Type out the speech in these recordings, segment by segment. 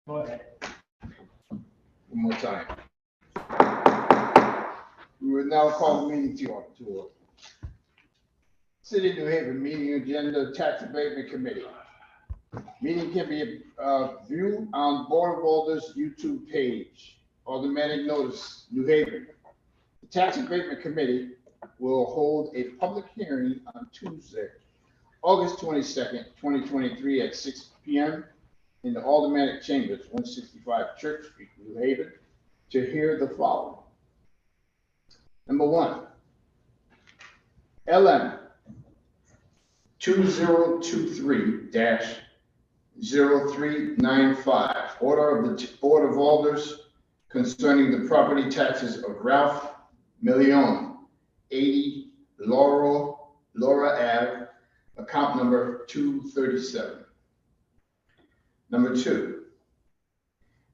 Go ahead. One more time. We will now call the meeting to order. City of New Haven meeting agenda, Tax Abatement Committee. Meeting can be viewed on Board of Alders YouTube page. Automatic notice, New Haven. The Tax Abatement Committee will hold a public hearing on Tuesday, August 22nd, 2023 at 6 p.m. in the Aldermanic Chambers, 165 Church Street, New Haven, to hear the following. Number one, LM 2023-0395, order of the Board of Alders concerning the property taxes of Ralph Million, 80 Laura Ave, account number 237. Number two,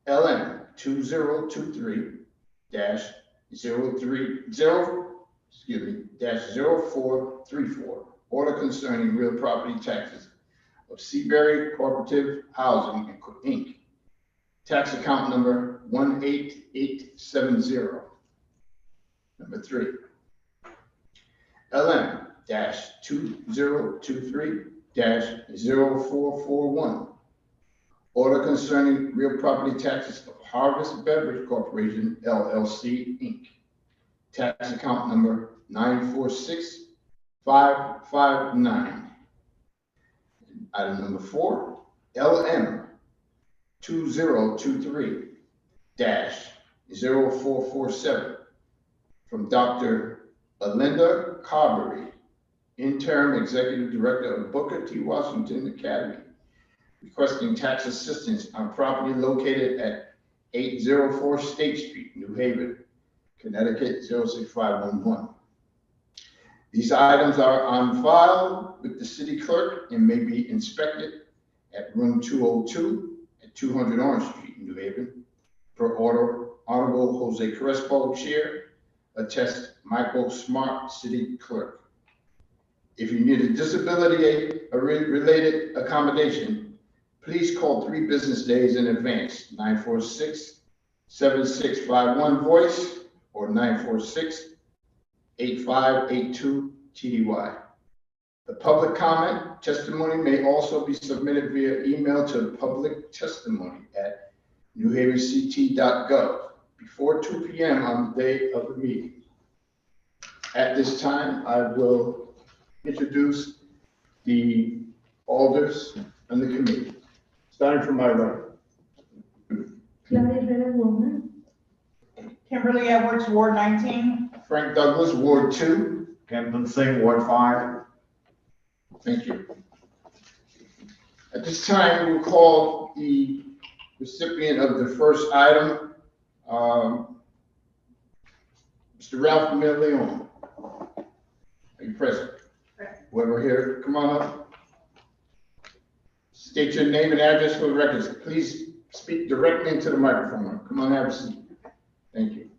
LM 2023-0434, order concerning real property taxes of Seabury Cooperative Housing Inc. Tax account number 18870. Number three, LM 2023-0441. Order concerning real property taxes of Harvest Beverage Corporation, LLC, Inc. Tax account number 946559. Item number four, LM 2023-0447 from Dr. Belinda Carberry, Interim Executive Director of Booker T. Washington Academy, requesting tax assistance on property located at 804 State Street, New Haven, Connecticut 06511. These items are on file with the city clerk and may be inspected at room 202 at 200 Orange Street, New Haven, per order Honorable Jose Crespo, Chair, attest Michael Smart, City Clerk. If you need a disability related accommodation, please call 3 business days in advance, 946-7651 voice or 946-8582 TDY. The public comment testimony may also be submitted via email to public testimony at newhavenct.gov before 2 p.m. on the day of the meeting. At this time, I will introduce the alders and the committee. Starting from my right. Claudia Herrera Woman. Kimberly Edwards, Ward 19. Frank Douglas, Ward 2. Kempton Singh, Ward 5. Thank you. At this time, we'll call the recipient of the first item, Mr. Ralph Million. Are you present? Whoever here, come on up. State your name and address for the records. Please speak directly into the microphone. Come on, have a seat. Thank you.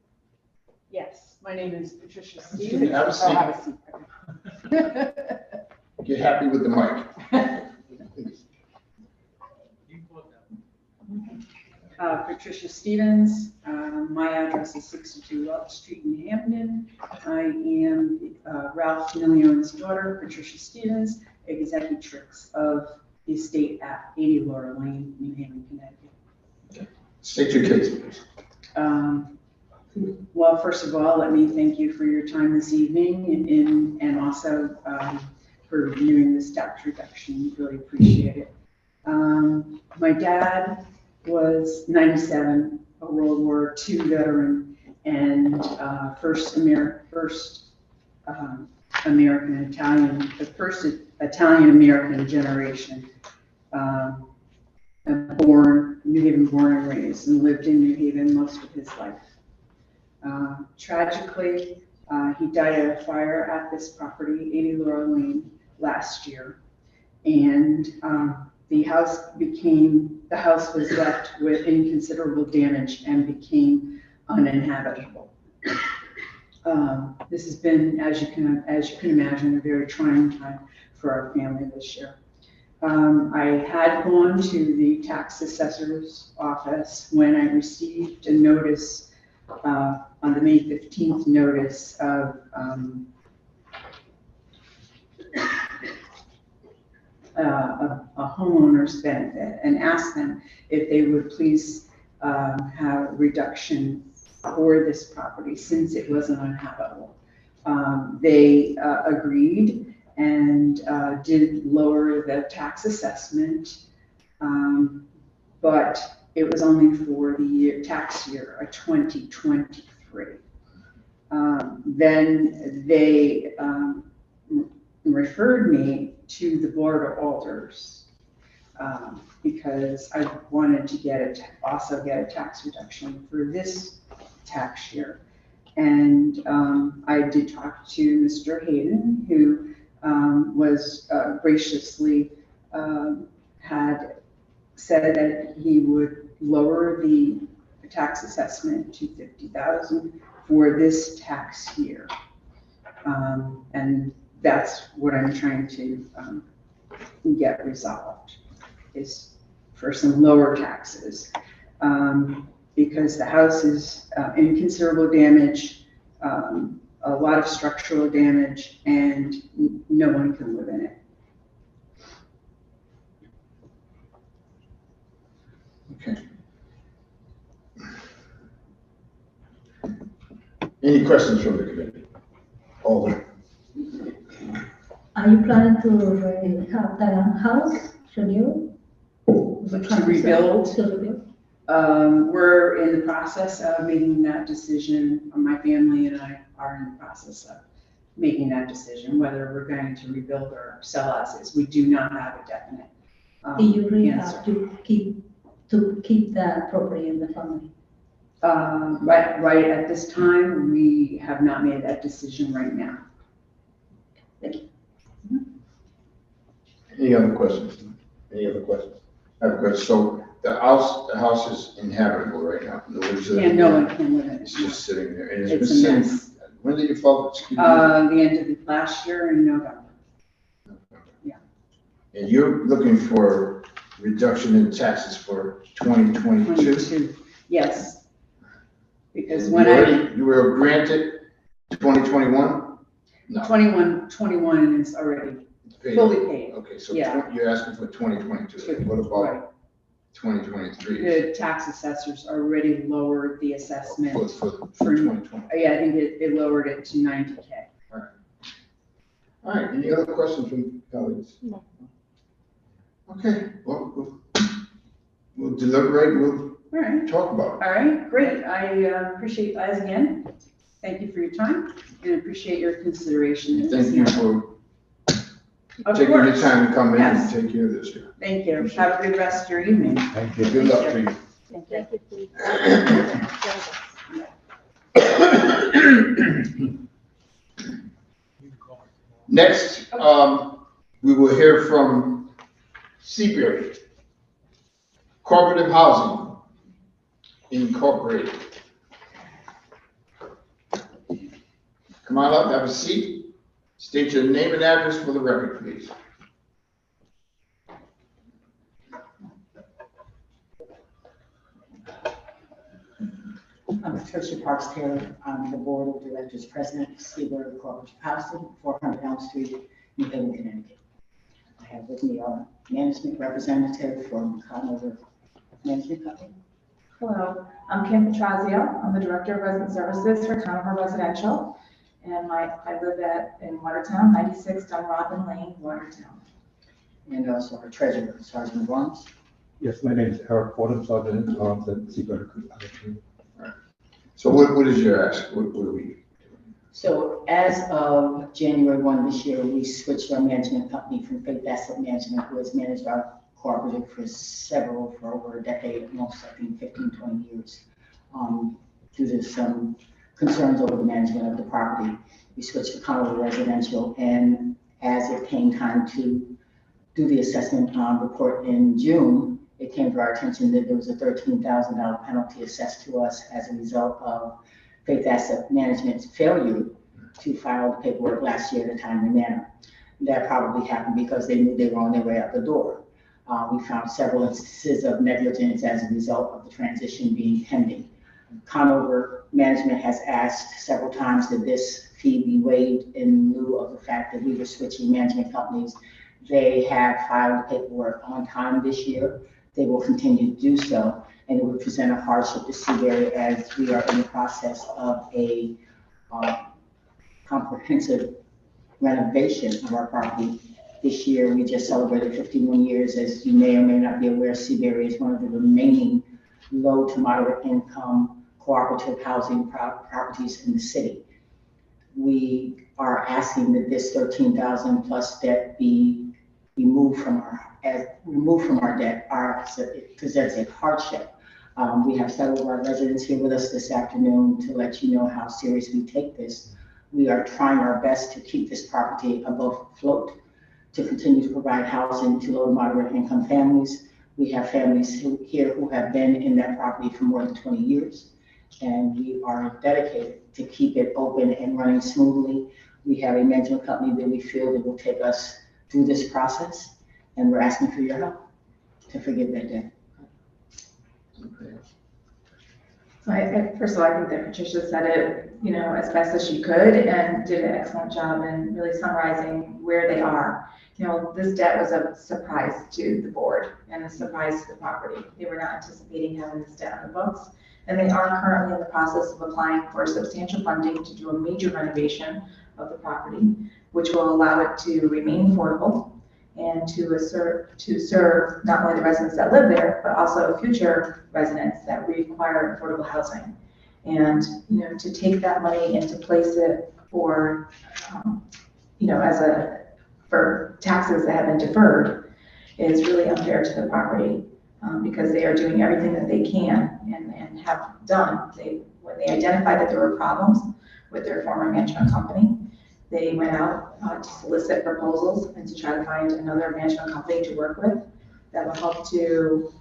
Yes, my name is Patricia Stevens. Have a seat. Have a seat. Get happy with the mic. Patricia Stevens. My address is 62 Love Street in Hampton. I am Ralph Million's daughter, Patricia Stevens, executrix of the estate at 80 Laura Lane, New Haven, Connecticut. State your case, please. Well, first of all, let me thank you for your time this evening and also for reviewing this tax reduction. Really appreciate it. My dad was 97, a World War II veteran, and first American Italian, the first Italian American generation, New Haven born and raised, and lived in New Haven most of his life. Tragically, he died of a fire at this property, 80 Laura Lane, last year, and the house was left with inconsiderable damage and became uninhabitable. This has been, as you can imagine, a very trying time for our family this year. I had gone to the tax assessor's office when I received a notice, on the May 15th notice of, a homeowner's benefit, and asked them if they would please have a reduction for this property since it wasn't uninhabitable. They agreed and did lower the tax assessment, but it was only for the tax year of 2023. Then they referred me to the Board of Alders because I wanted to also get a tax reduction for this tax year. And I did talk to Mr. Hayden, who was graciously had said that he would lower the tax assessment to $50,000 for this tax year. And that's what I'm trying to get resolved, is for some lower taxes. Because the house is in considerable damage, a lot of structural damage, and no one can live in it. Okay. Any questions from the committee? Alder. Are you planning to have that house renewed? To rebuild? To rebuild? We're in the process of making that decision. My family and I are in the process of making that decision, whether we're going to rebuild or sell as is. We do not have a definite Do you really answer. have to keep that property in the family? Right at this time, we have not made that decision right now. Thank you. Any other questions? Any other questions? I have a question. So the house is inhabitable right now. Nobody's living Yeah, no there. one can live in it. It's just sitting there. And It's been a sitting. mess. When did you file? Excuse me. The end of the last year in November. Yeah. And you're looking for reduction in taxes for 2022? 22, yes. Because when You were granted 2021? No. 21 is already Paid. fully paid. Okay, so Yeah. you're asking for 2022. What about Right. 2023? The tax assessors already lowered the assessment. For 2020. Yeah, I think it lowered it to 90K. All right, any other questions from colleagues? No. Okay, well, we'll deliberate, we'll All right. talk about All right, great. I appreciate you guys again. Thank you for your time and appreciate your consideration. it. Thank you for Of taking your course. time to come in and Yes. take care of this here. Thank you. Have a good rest of your evening. Thank you. Good luck to you. Thank you, please. Next, we will hear from Seabury Cooperative Housing Incorporated. Come on up, have a seat. State your name and address for the record, please. I'm Patricia Parks Taylor. I'm the Board of Directors President of Seabury Cooperative Housing, 400 Elm Street, New Haven, Connecticut. I have with me our management representative from Conover Management Company. Hello, I'm Kim Petrazio. I'm the Director of Resident Services for Conover Residential. And I live in Watertown, 96 Dunrobin Lane, Watertown. And also our treasurer, Sergeant Barnes. Yes, my name is Eric Fordham, Sergeant Arms at Seabury. So what is your ask? What are we? So as of January 1 this year, we switched our management company from Faith Asset Management, who has managed our cooperative for over a decade, almost I think 15, 20 years. Due to some concerns over the management of the property, we switched to Conover Residential, and as it came time to do the assessment report in June, it came to our attention that there was a $13,000 penalty assessed to us as a result of Faith Asset Management's failure to file the paperwork last year in a timely manner. That probably happened because they knew they were on their way out the door. We found several instances of negligence as a result of the transition being pending. Conover management has asked several times that this fee be waived in lieu of the fact that we were switching management companies. They have filed the paperwork on time this year. They will continue to do so, and it would present a hardship to Seabury as we are in the process of a comprehensive renovation of our property. This year, we just celebrated 51 years. As you may or may not be aware, Seabury is one of the remaining low to moderate income cooperative housing properties in the city. We are asking that this 13,000 plus debt be removed from our debt. It presents a hardship. We have several of our residents here with us this afternoon to let you know how serious we take this. We are trying our best to keep this property above float, to continue to provide housing to low to moderate income families. We have families here who have been in that property for more than 20 years, and we are dedicated to keep it open and running smoothly. We have a management company that we feel that will take us through this process, and we're asking for your help to forgive that debt. So first of all, I think that Patricia said it, as best as she could and did an excellent job in really summarizing where they are. This debt was a surprise to the board and a surprise to the property. They were not anticipating having this debt on the books. And they are currently in the process of applying for substantial funding to do a major renovation of the property, which will allow it to remain affordable and to serve not only the residents that live there, but also future residents that require affordable housing. And, to take that money and to place it for, for taxes that have been deferred is really unfair to the property, because they are doing everything that they can and have done. When they identified that there were problems with their former management company, they went out to solicit proposals and to try to find another management company to work with that will help to,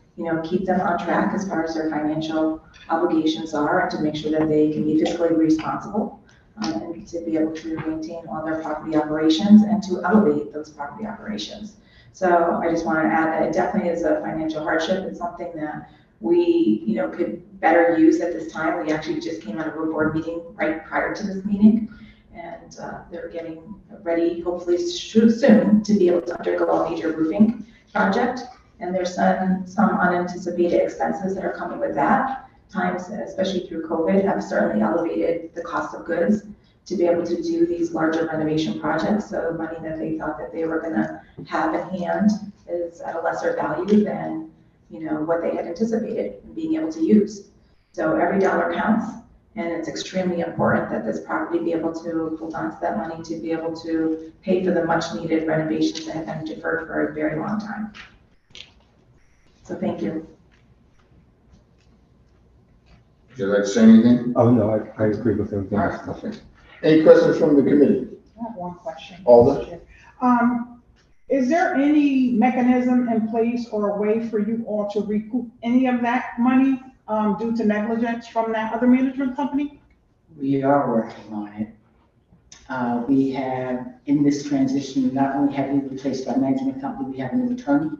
keep them on track as far as their financial obligations are, and to make sure that they can be fiscally responsible, and to be able to maintain all their property operations and to elevate those property operations. So I just want to add that it definitely is a financial hardship. It's something that we, could better use at this time. We actually just came out of a board meeting right prior to this meeting, and they're getting ready, hopefully soon, to be able to undergo a major roofing project. And there's some unanticipated expenses that are coming with that. Times, especially through COVID, have certainly elevated the cost of goods to be able to do these larger renovation projects. So the money that they thought that they were going to have in hand is at a lesser value than, what they had anticipated and being able to use. So every dollar counts, and it's extremely important that this property be able to hold on to that money to be able to pay for the much needed renovations that have been deferred for a very long time. So thank you. Would you like to say anything? Oh, no, I agree with everything. All right, okay. Any questions from the committee? I have one question. Alder? Is there any mechanism in place or a way for you all to recoup any of that money due to negligence from that other management company? We are working on it. We have, in this transition, not only have we replaced our management company, we have a new attorney,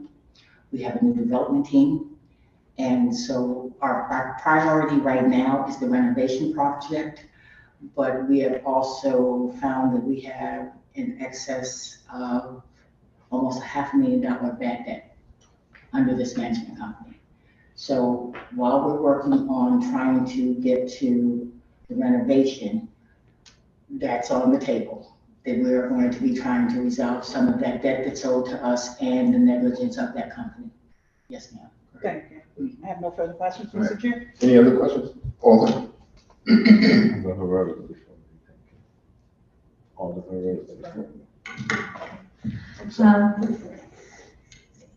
we have a new development team. And so our priority right now is the renovation project, but we have also found that we have in excess of almost $500,000 bad debt under this management company. So while we're working on trying to get to the renovation, that's on the table, that we're going to be trying to resolve some of that debt that's owed to us and the negligence of that company. Yes, ma'am. Thank you. I have no further questions, Mr. Chair. Any other questions? Alder?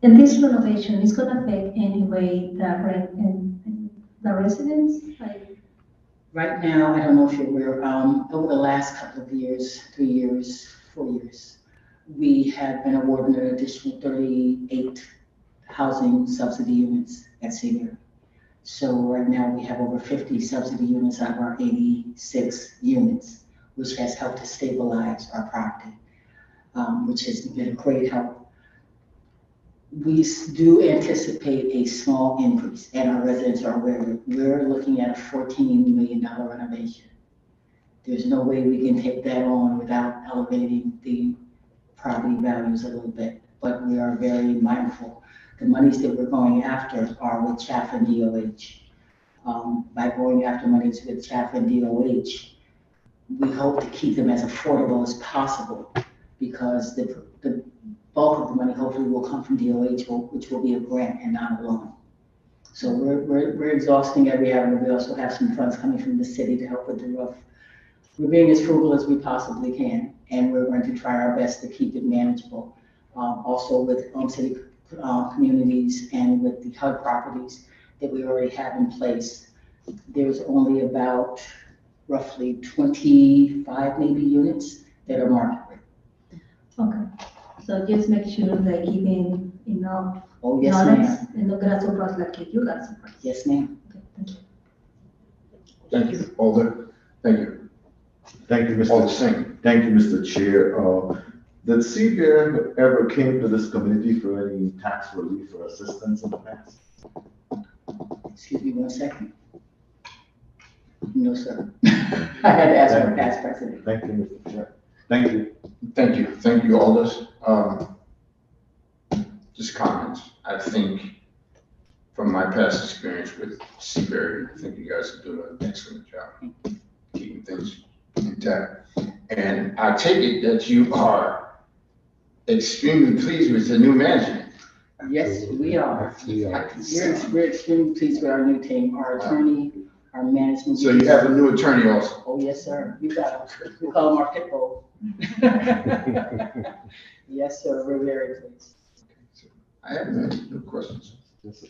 And this renovation is going to affect anyway the rent and the residents? Right now, I don't know if you're aware, over the last couple of years, 3 years, 4 years, we have been awarded an additional 38 housing subsidy units at Seabury. So right now we have over 50 subsidy units out of our 86 units, which has helped to stabilize our property. which has been a great help. We do anticipate a small increase, and our residents are aware. We're looking at a $14 million renovation. There's no way we can take that on without elevating the property values a little bit, but we are very mindful. The monies that we're going after are with CHAF and DOH. By going after monies with CHAF and DOH, we hope to keep them as affordable as possible, because the bulk of the money hopefully will come from DOH, which will be a grant and not a loan. So we're exhausting every avenue. We also have some funds coming from the city to help with the roof. We're being as frugal as we possibly can, and we're going to try our best to keep it manageable. Also with city communities and with the HUD properties that we already have in place, there's only about roughly 25 maybe units that are market rate. Okay, so just make sure they're giving enough Oh, yes, knowledge ma'am. and not gonna surprise like you got surprised. Yes, ma'am. Okay, thank you. Thank you, Alder. Thank you. Thank you, All the Mr. same. Thank you, Mr. Chair. Did CBA ever came to this committee for any tax relief or assistance in the past? Excuse me 1 second. No, sir. I had to ask our past president. Thank you, Mr. Chair. Thank you. Thank you. Thank you, Aldous. Just comments. I think from my past experience with Seabury, I think you guys are doing an excellent job keeping things intact. And I take it that you are extremely pleased with the new management. Yes, we are. We are. We're extremely pleased with our new team, our attorney, our management. So you have a new attorney also. Oh, yes, sir. You got it. We call him our pit bull. Yes, sir. We're very pleased. I have no questions.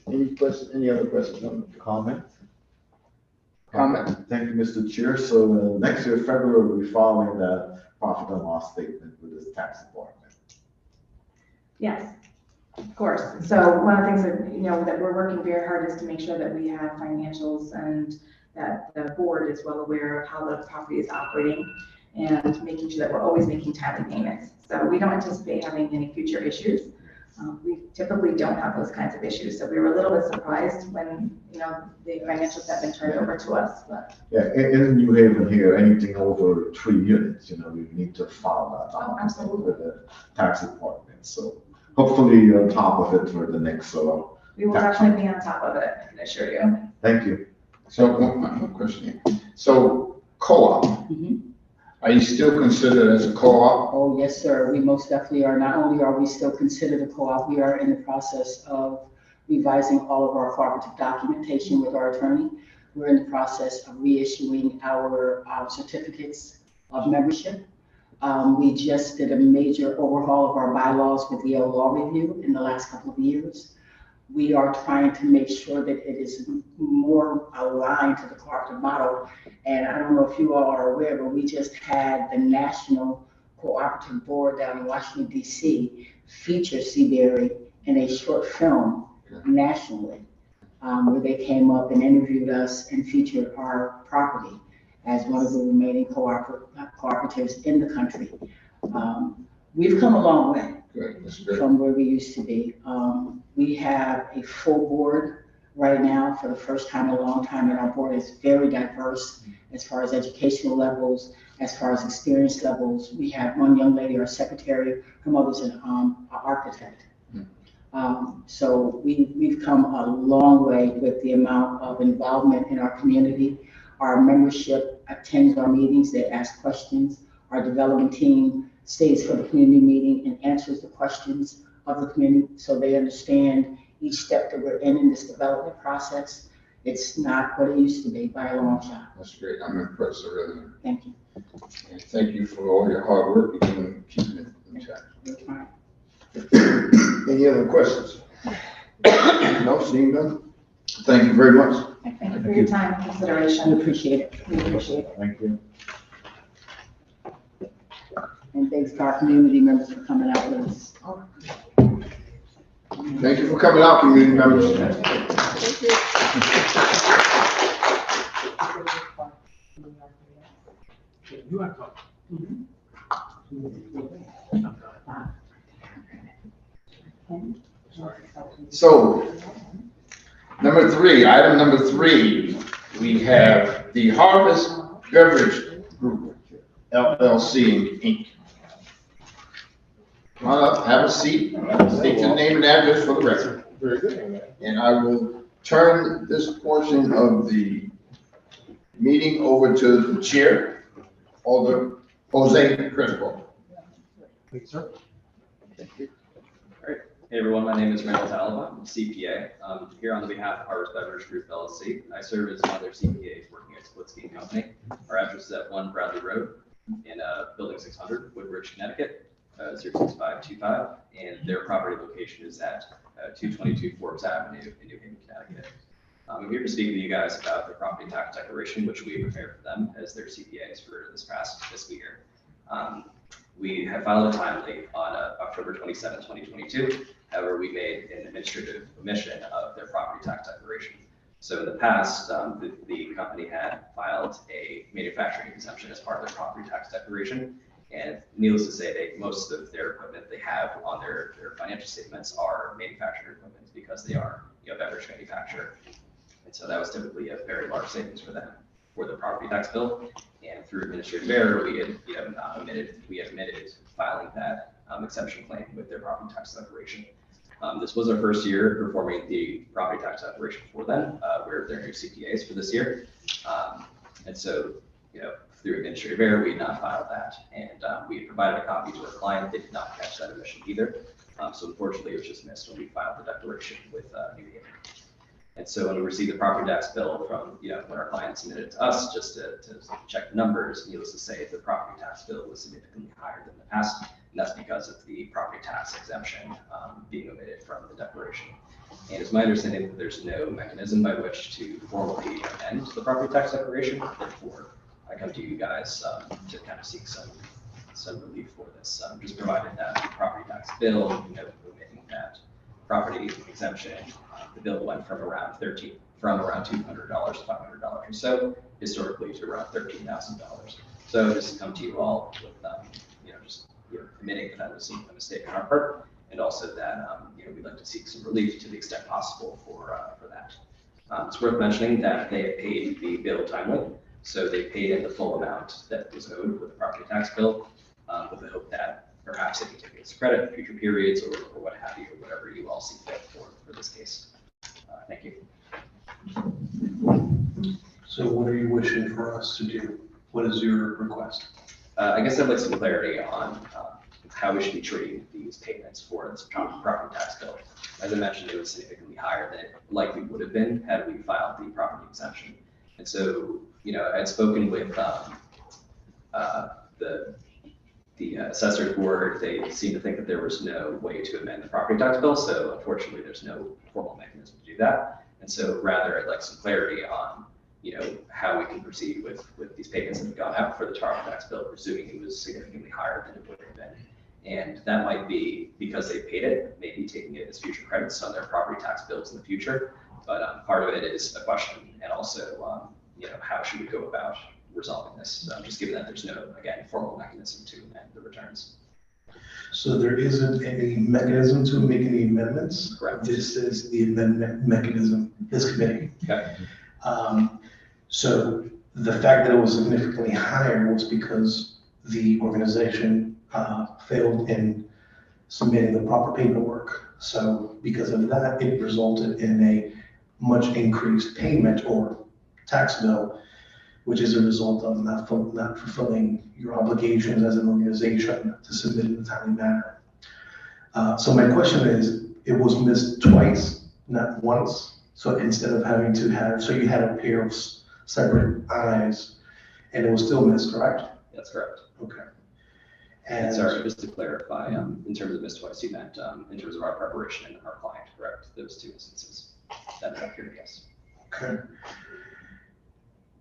Any questions, any other questions on the Comment? comment? Thank you, Mr. Chair. So next year, February, we'll be filing that profit and loss statement with this tax department. Yes, of course. So one of the things that, that we're working very hard is to make sure that we have financials and that the board is well aware of how the property is operating and making sure that we're always making timely payments. So we don't anticipate having any future issues. We typically don't have those kinds of issues. So we were a little bit surprised when, the financials have been turned over to us, but. Yeah, in New Haven here, anything over 3 units, we need to file that Oh, document absolutely. with the tax department. So hopefully on top of it for the next, We will definitely be on top of it, I can assure you. thank you. So one question here. So co-op, are you still considered as a co-op? Oh, yes, sir. We most definitely are. Not only are we still considered a co-op, we are in the process of revising all of our cooperative documentation with our attorney. We're in the process of reissuing our certificates of membership. We just did a major overhaul of our bylaws with the law review in the last couple of years. We are trying to make sure that it is more aligned to the cooperative model. And I don't know if you all are aware, but we just had the National Cooperative Board down in Washington, D.C. feature Seabury in a short film nationally, where they came up and interviewed us and featured our property as one of the remaining cooperatives in the country. We've come a long way. Good, that's good. From where we used to be. We have a full board right now for the first time in a long time, and our board is very diverse as far as educational levels, as far as experience levels. We have one young lady, our secretary, her mother's an architect. So we've come a long way with the amount of involvement in our community. Our membership attends our meetings, they ask questions. Our development team stays for the community meeting and answers the questions of the community so they understand each step that we're in this development process. It's not what it used to be by a long shot. That's great. I'm impressed, really. Thank you. And thank you for all your hard work and keeping it intact. We're trying. Any other questions? No, seeing none? Thank you very much. Thank you for your time and I consideration. appreciate it. We appreciate it. Thank you. And thanks to our community members for coming out with us. Thank you for coming out, community members. You are talking. So, item number three, we have the Harvest Beverage Group, LLC, Inc. Come on up, have a seat, state your name and address for the record. Very good. And I will turn this portion of the meeting over to the chair, Alder Jose Crespo. Thank you, sir. Hey everyone, my name is Randall Talaba, I'm a CPA. I'm here on behalf of Harvest Beverage Group LLC. I serve as one of their CPAs working at Split Scheme Company. Our address is at 1 Bradley Road in Building 600, Woodbridge, Connecticut, 06525. And their property location is at 222 Forbes Avenue in New Haven, Connecticut. I'm here to speak with you guys about the property tax declaration, which we prepared for them as their CPAs for this past fiscal year. We have filed it timely on October 27, 2022. However, we made an administrative omission of their property tax declaration. So in the past, the company had filed a manufacturing exemption as part of their property tax declaration. And needless to say, most of their equipment they have on their financial statements are manufactured equipment because they are a beverage manufacturer. And so that was typically a very large savings for them for the property tax bill. And through administrative error, we had omitted filing that exception claim with their property tax declaration. This was our first year performing the property tax declaration for them. We're their new CPAs for this year. And so, through administrative error, we had not filed that. And we had provided a copy to our client. They did not catch that omission either. So unfortunately, it was just missed when we filed the declaration with New Haven. And so when we received the property tax bill from, when our client submitted it to us, just to check the numbers, needless to say, the property tax bill was significantly higher than the past. And that's because of the property tax exemption being omitted from the declaration. And it's my understanding that there's no mechanism by which to formally amend the property tax declaration. Therefore, I come to you guys to kind of seek some relief for this. Just provided that the property tax bill, omitting that property exemption, the bill went from around $200 to $500 or so, historically to around $13,000. So just come to you all with, admitting that that was a mistake on our part, and also that, we'd like to seek some relief to the extent possible for that. It's worth mentioning that they had paid the bill timely, so they paid in the full amount that was owed for the property tax bill, with the hope that perhaps they can take it as credit in future periods or what have you, or whatever you all see fit for this case. Thank you. So what are you wishing for us to do? What is your request? I guess I'd like some clarity on how we should be treating these payments for this property tax bill. As I mentioned, it was significantly higher than it likely would have been had we filed the property exemption. And so, I'd spoken with the assessors board. They seem to think that there was no way to amend the property tax bill. So unfortunately, there's no formal mechanism to do that. And so rather, I'd like some clarity on, how we can proceed with these payments that have gone out for the property tax bill, presuming it was significantly higher than it would have been. And that might be because they paid it, maybe taking it as future credits on their property tax bills in the future. But part of it is a question, and also, how should we go about resolving this? Just given that there's no, again, formal mechanism to amend the returns. So there isn't any mechanism to make any amendments. Correct. This is the amendment mechanism, this committee. Okay. So the fact that it was significantly higher was because the organization failed in submitting the proper paperwork. So because of that, it resulted in a much increased payment or tax bill, which is a result of not fulfilling your obligations as an organization to submit in a timely manner. So my question is, it was missed twice, not once. So instead of having to so you had a pair of separate eyes and it was still missed, correct? That's correct. Okay. And sorry, just to clarify, in terms of missed twice, you meant in terms of our preparation and our client, correct? Those two instances. That appeared, yes. Okay.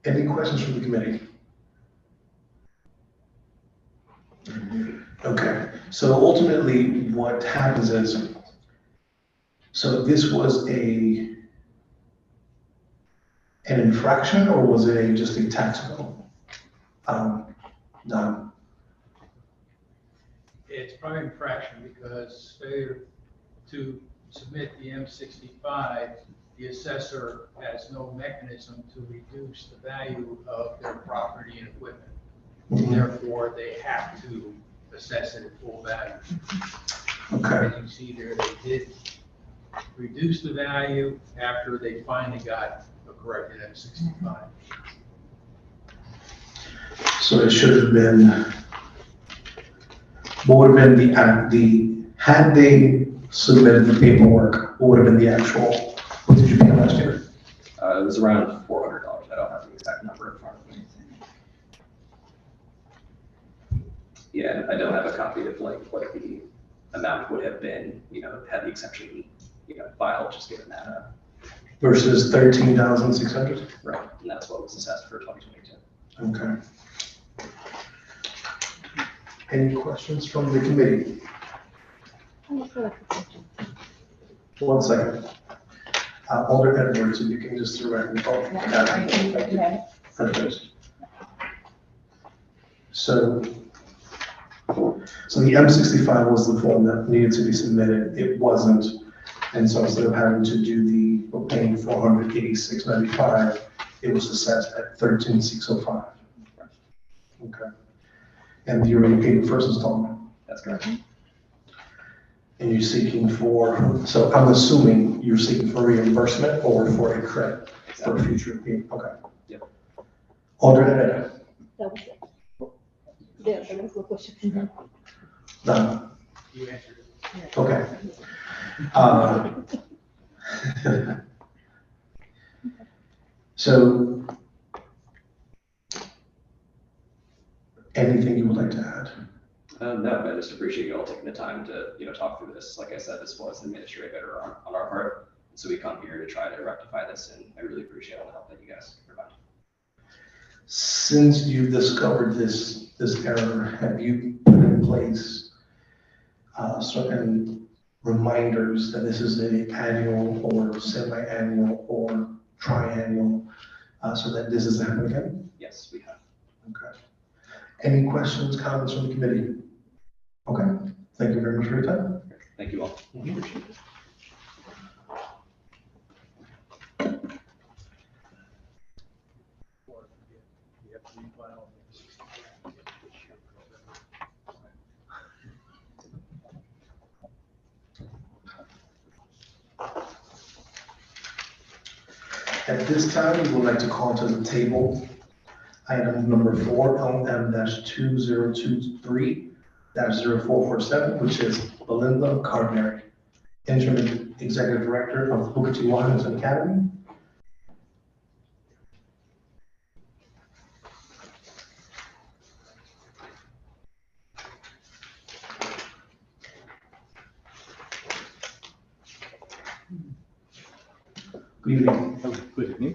Any questions from the committee? Okay, so ultimately what happens is, so this was an infraction, or was it just a tax bill? Done. It's probably an infraction because failure to submit the M65, the assessor has no mechanism to reduce the value of their property and equipment. Therefore, they have to assess it at full value. Okay. As you see there, they did reduce the value after they finally got a corrected M65. So it should have been, what would have been had they submitted the paperwork, what would have been the actual, what did you pay last year? It was around $400. I don't have the exact number in front of me. Yeah, I don't have a copy of like what the amount would have been, had the exception, filed, just given that. Versus 13,600? Right, and that's what was assessed for 2022. Okay. Any questions from the committee? One second. Alder Edwards, if you can just direct me. Perfect. So the M65 was the form that needed to be submitted. It wasn't. And so instead of having to do paying $486.95, it was assessed at $13,605. Okay. And you already paid the first installment. That's correct. And you're seeking so I'm assuming you're seeking for reimbursement or for a credit for a future payment. Okay. Yep. Alder Herrera. That was it. That was the question. Done. You answered it. Okay. So, anything you would like to add? No, I just appreciate you all taking the time to, talk through this. Like I said, this was an administrative error on our part. So we come here to try to rectify this, and I really appreciate all the help that you guys provide. Since you've discovered this error, have you put in place certain reminders that this is an annual or semi-annual or triannual, so that this doesn't happen again? Yes, we have. Okay. Any questions, comments from the committee? Okay. Thank you very much for your time. Thank you all. Appreciate it. At this time, we would like to call to the table item number 4, LM-2023-0447, which is Belinda Carberry, Interim Executive Director of Booker T. Washington Academy. Good evening. Good evening.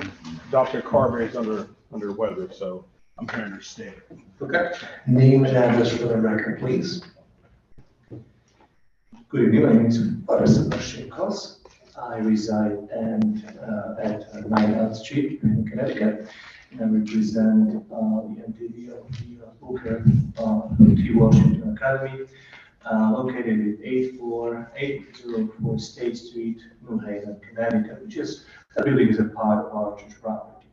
Dr. Carberry is under weather, so I'm here in her stead. Okay. Name and address for the record, please. Good evening. My name is Boris Shinkos. I reside at 9 Elm Street in Connecticut, and I represent the MPD of the Booker T. Washington Academy, located at 84804 State Street, New Haven, Connecticut, which is that building is a part of our church property.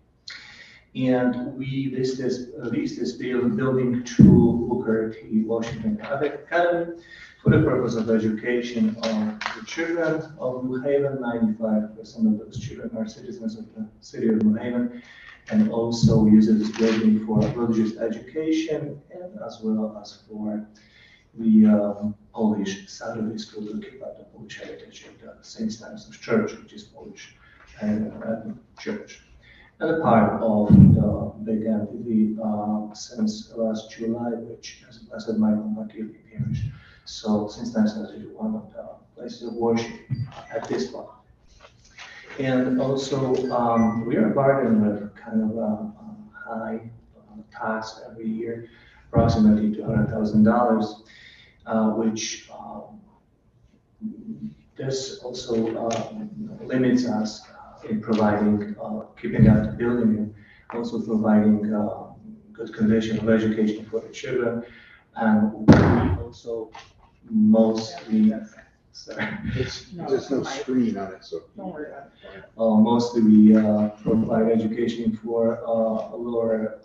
And we leased this building to Booker T. Washington Academy for the purpose of education of the children of New Haven. 95% of those children are citizens of the city of New Haven, and also use this building for religious education and as well as for the Polish Saturday school to keep up the Polish heritage of the St. Stanislaus Church, which is Polish and church. And a part of the big entity since last July, which has Blessed Michael Martyr Parish. So St. Stanislaus is one of the places of worship at this point. And also, we are burdened with kind of a high tax every year, approximately $200,000, which this also limits us in providing, keeping up the building, and also providing good condition of education for the children. And we also mostly Sorry. There's no screen on it, so. Don't worry about it. Mostly we provide education for lower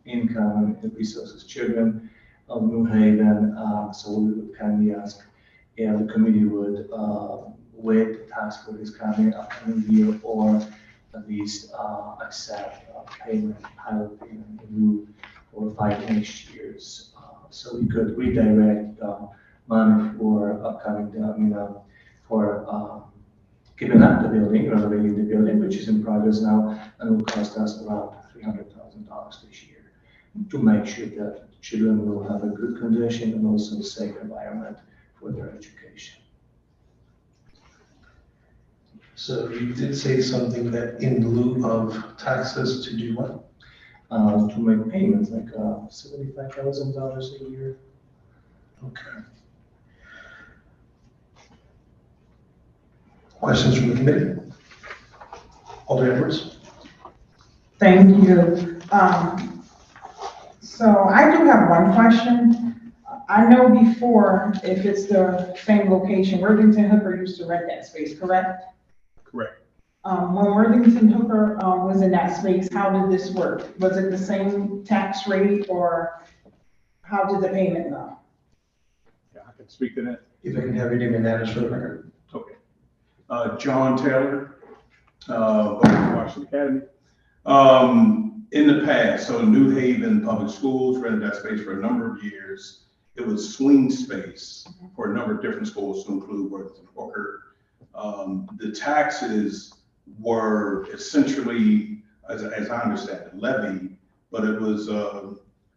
income and resources children of New Haven. So we would kindly ask if the committee would waive the tax for this coming upcoming year, or at least accept payment, pilot payment in lieu for 5 next years. So we could redirect money for upcoming, for keeping up the building, renovating the building, which is in progress now, and will cost us around $300,000 this year, to make sure that children will have a good condition and also a safe environment for their education. So you did say something that in lieu of taxes to do what? To make payments, like $75,000 a year. Okay. Questions from the committee? Alder Edwards? Thank you. So I do have one question. I know before, if it's the same location, Worthington Hooker used to rent that space, correct? Correct. When Worthington Hooker was in that space, how did this work? Was it the same tax rate, or how did the payment go? Yeah, I can speak to that. If I can have your name and address for the record. Okay. John Taylor, Washington Academy. In the past, so New Haven Public Schools rented that space for a number of years. It was swing space for a number of different schools, to include Worthington Hooker. The taxes were essentially, as I understand it, levied, but it was,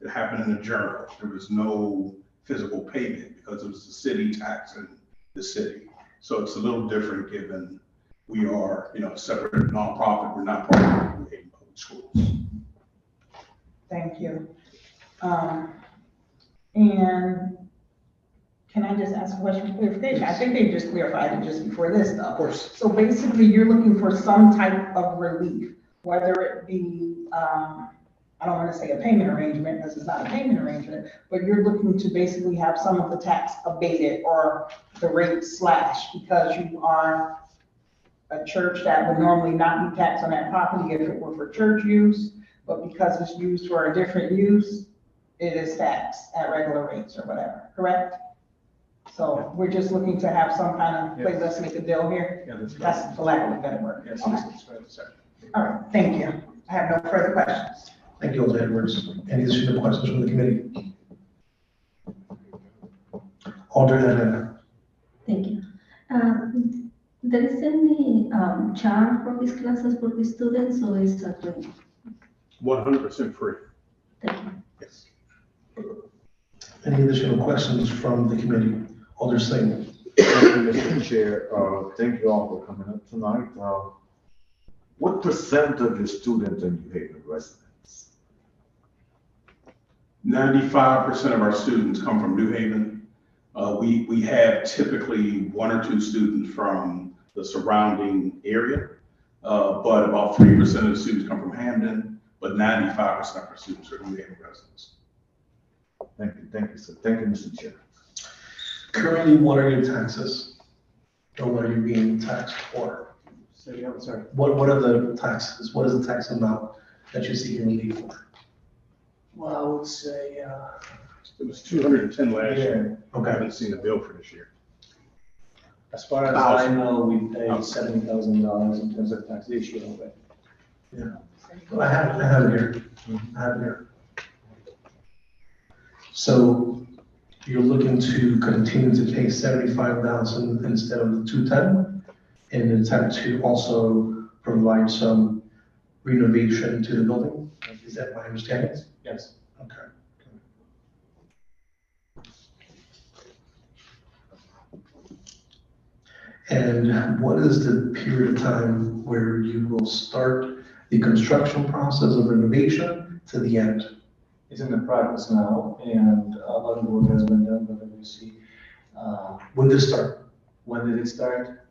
it happened in a journal. There was no physical payment because it was the city taxing the city. So it's a little different, given we are, a separate nonprofit. We're not part of New Haven Public Schools. Thank you. And can I just ask a question for clarification? I think they just clarified it just before this, though. Of course. So basically, you're looking for some type of relief, whether it be, I don't want to say a payment arrangement, because it's not a payment arrangement, but you're looking to basically have some of the tax abated or the rate slashed, because you are a church that would normally not be taxed on that property if it were for church use, but because it's used for a different use, it is taxed at regular rates or whatever, correct? So we're just looking to have some kind of, like, let's make a deal here. Yeah, that's That's for lack of a better word. Yes, Okay. that's right, sir. All right, thank you. I have no further questions. Thank you, Alder Edwards. Any additional questions from the committee? Alder Edwards. Thank you. There is any charge for these classes for the students, or is it free? 100% free. Thank you. Yes. Any additional questions from the committee? Alder Singh. Thank you, Mr. Chair. Thank you all for coming up tonight. What percent of your students are New Haven residents? 95% of our students come from New Haven. We have typically 1 or 2 students from the surrounding area, but about 3% of the students come from Hamden, but 95% of our students are New Haven residents. Thank you, sir. Thank you, Mr. Chair. Currently, what are your taxes? Or what are you being taxed for? Sorry. What are the taxes? What is the tax amount that you're seeking relief for? Well, I would say, It was 210 last year. I Okay. haven't seen the bill for this year. as far as I know, we paid $70,000 in terms of taxation already. Well, I have it here. I have it here. So you're looking to continue to pay $75,000 instead of the $210, in an attempt to also provide some renovation to the building? Is that my understanding? Yes. Okay. And what is the period of time where you will start the construction process of renovation to the end? It's in the progress now, and a lot of work has been done, but we see, When did it start? when did it start?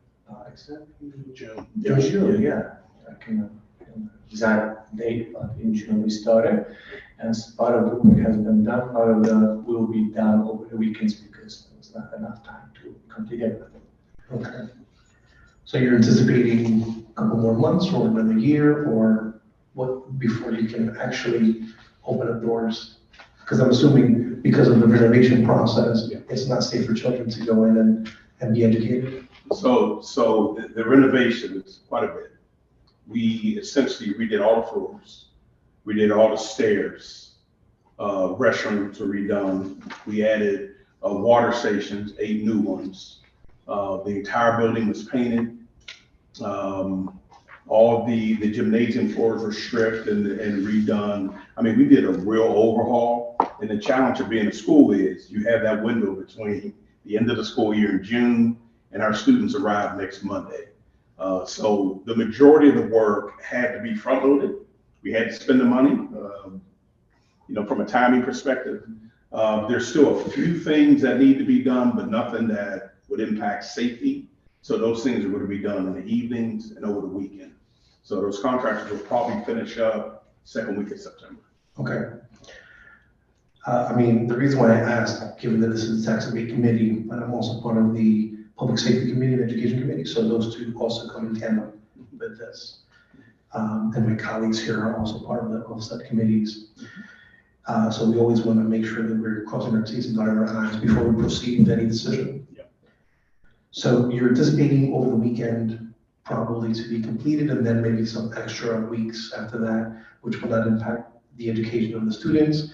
Exactly. June. June, yeah. I can exact date, but in June we started. And part of the work has been done, part of that will be done over the weekends because it's not enough time to complete everything. Okay. So you're anticipating a couple more months or another year or what, before you can actually open up doors? Because I'm assuming because of the renovation process, it's not safe for children to go in and be educated. So the renovation is quite a bit. We essentially redid all the floors. We did all the stairs. Restrooms were redone. We added water stations, 8 new ones. The entire building was painted. All of the gymnasium floors were stripped and redone. I mean, we did a real overhaul. And the challenge of being a school is you have that window between the end of the school year in June and our students arrive next Monday. So the majority of the work had to be front loaded. We had to spend the money, from a timing perspective. There's still a few things that need to be done, but nothing that would impact safety. So those things are going to be done in the evenings and over the weekend. So those contractors will probably finish up second week of September. Okay. I mean, the reason why I asked, given that this is the Tax Abatement Committee, but I'm also part of the Public Safety Committee and Education Committee, so those two also come in tandem with this. And my colleagues here are also part of the offset committees. So we always want to make sure that we're crossing our T's and dotting our I's before we proceed with any decision. Yeah. So you're anticipating over the weekend probably to be completed and then maybe some extra weeks after that, which will not impact the education of the students.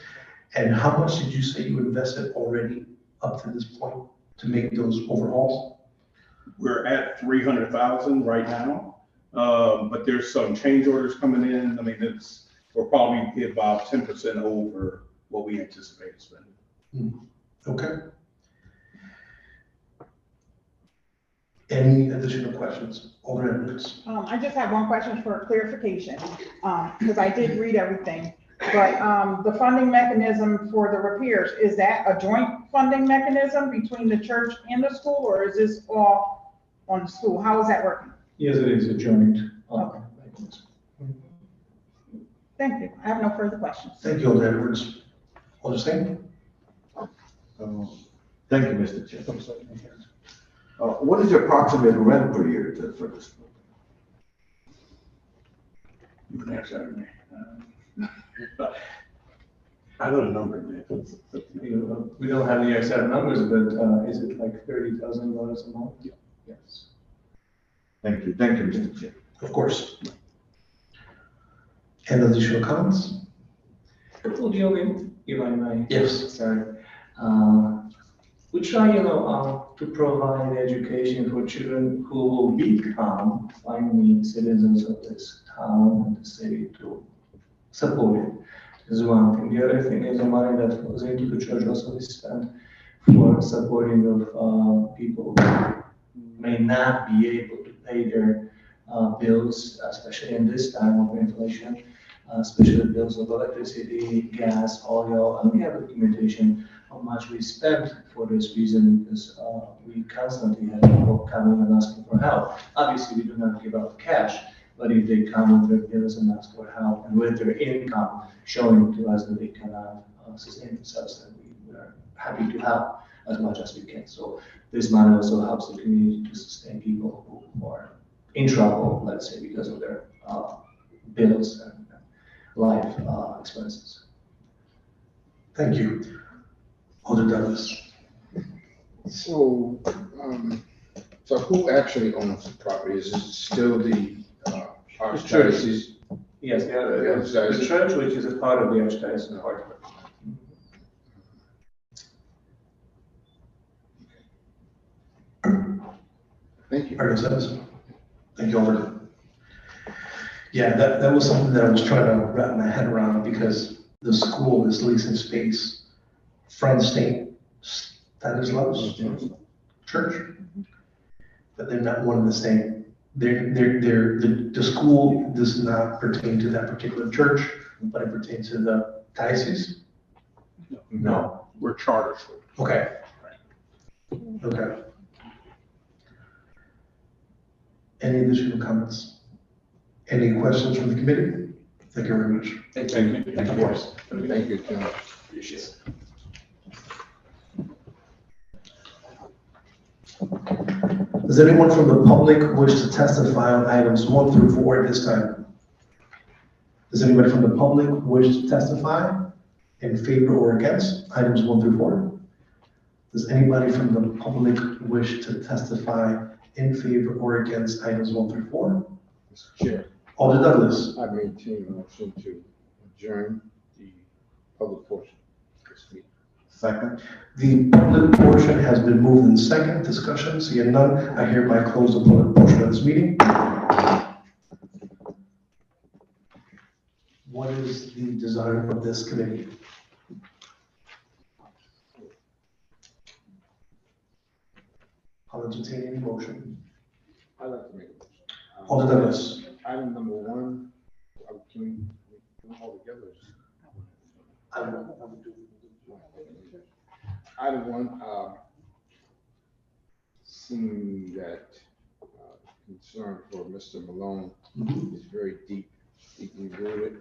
And how much did you say you invested already up to this point to make those overhauls? We're at 300,000 right now, but there's some change orders coming in. I mean, we'll probably be about 10% over what we anticipate spending. Okay. Any additional questions? Alder Edwards. I just have one question for clarification, because I did read everything. But the funding mechanism for the repairs, is that a joint funding mechanism between the church and the school, or is this all on the school? How is that working? Yes, it is a joint. Mechanism. Thank you. I have no further questions. Thank you, Alder Edwards. Alder Stain? Thank you, Mr. Chair. What is your approximate rent per year for this? You can answer that to me. I know the number, man. We don't have the exact numbers, but is it like $30,000 a month? Yeah. Yes. Thank you, Mr. Chair. Of course. Any additional comments? Well, the only, if I may. Yes. Sorry. We try, to provide education for children who will become finally citizens of this town and the city to support it. This is one thing. The other thing is the money that goes into the church also is spent for supporting of people who may not be able to pay their bills, especially in this time of inflation, especially bills of electricity, gas, oil, and we have documentation how much we spent for this reason because we constantly have people coming and asking for help. Obviously, we do not give out cash, but if they come with their bills and ask for help and with their income showing to us that they cannot sustain themselves, then we are happy to help as much as we can. So this money also helps the community to sustain people who are in trouble, let's say, because of their bills and life expenses. Thank you. Alder Douglas. So, so who actually owns the property? Is it still the Archdiocese? Yes, the church, which is a part of the Archdiocese of Hartford. Thank you. Thank you, Alder. Yeah, that was something that I was trying to wrap my head around because the school is leasing space from Stanislaus Church, but they're not one and the same. The school does not pertain to that particular church, but it pertains to the diocese? No, we're charter school. Okay. Okay. Any additional comments? Any questions from the committee? Thank you very much. Thank you. Thank you, John. Appreciate it. Does anyone from the public wish to testify on items 1 through 4 at this time? Does anybody from the public wish to testify in favor or against items 1 through 4? Does anybody from the public wish to testify in favor or against items 1 through 4? Mr. Chair, Alder Douglas. I maintain a motion to adjourn the public portion of this meeting. Second? The public portion has been moved in second. Discussion, seeing none, I hereby close the public portion of this meeting. What is the desire of this committee? I'll entertain any motion. I'd like to make a motion. Alder Douglas. Item number 1, can we do them all together? Item 1, seeing that concern for Mr. Malone is very deeply rooted.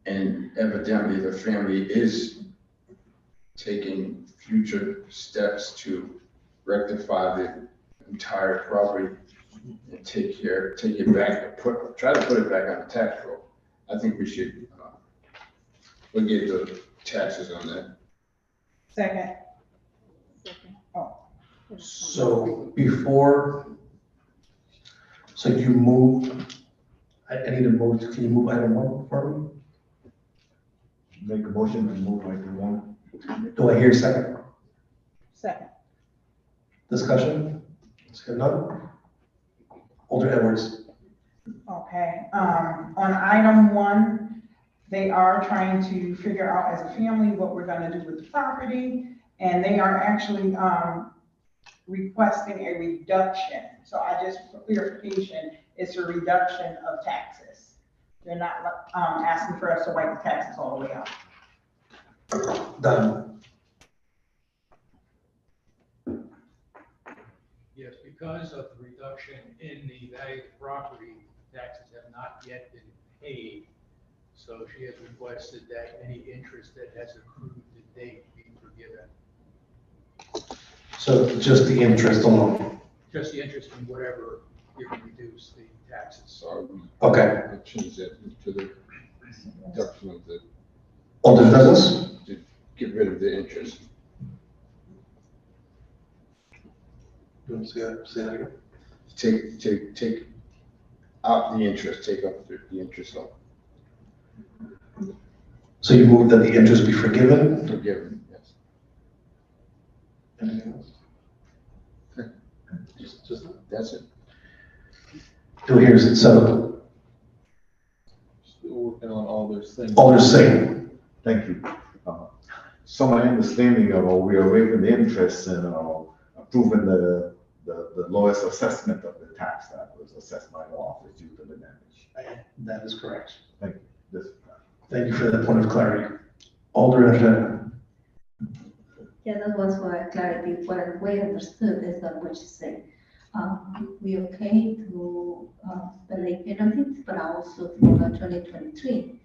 And evidently the family is taking future steps to rectify the entire property and take it back, try to put it back on the tax roll. I think we should forget the taxes on that. Second. So you move, I need a motion, can you move item 1 for me? Make a motion to move item 1. Do I hear a second? Second. Discussion? Seeing none? Alder Edwards. Okay, on item 1, they are trying to figure out as a family what we're gonna do with the property, and they are actually, requesting a reduction. So I just, for clarification, it's a reduction of taxes. They're not, asking for us to wipe the taxes all the way out. Done. Yes, because of the reduction in the value of the property, taxes have not yet been paid. So she has requested that any interest that has accrued to date be forgiven. So just the interest alone? Just the interest in whatever you can reduce the taxes. So Okay. I change that to the reduction of the, Alder Douglas? to get rid of the interest. You want to say that again? Take out the interest, take up the interest off. So you move that the interest be forgiven? Forgiven, yes. Anything else? Just, that's it. Do we hear it? So, Still working on all those things. Alder Singh. Thank you. So my understanding of, we are waiving the interest and approving the lowest assessment of the tax that was assessed by the office due to the damage. That is correct. Thank you. Thank you for that point of clarity. Alder Edwards. Yeah, that was for clarity. What we understood is that what you say. We okay to the late penalties, but also for the 2023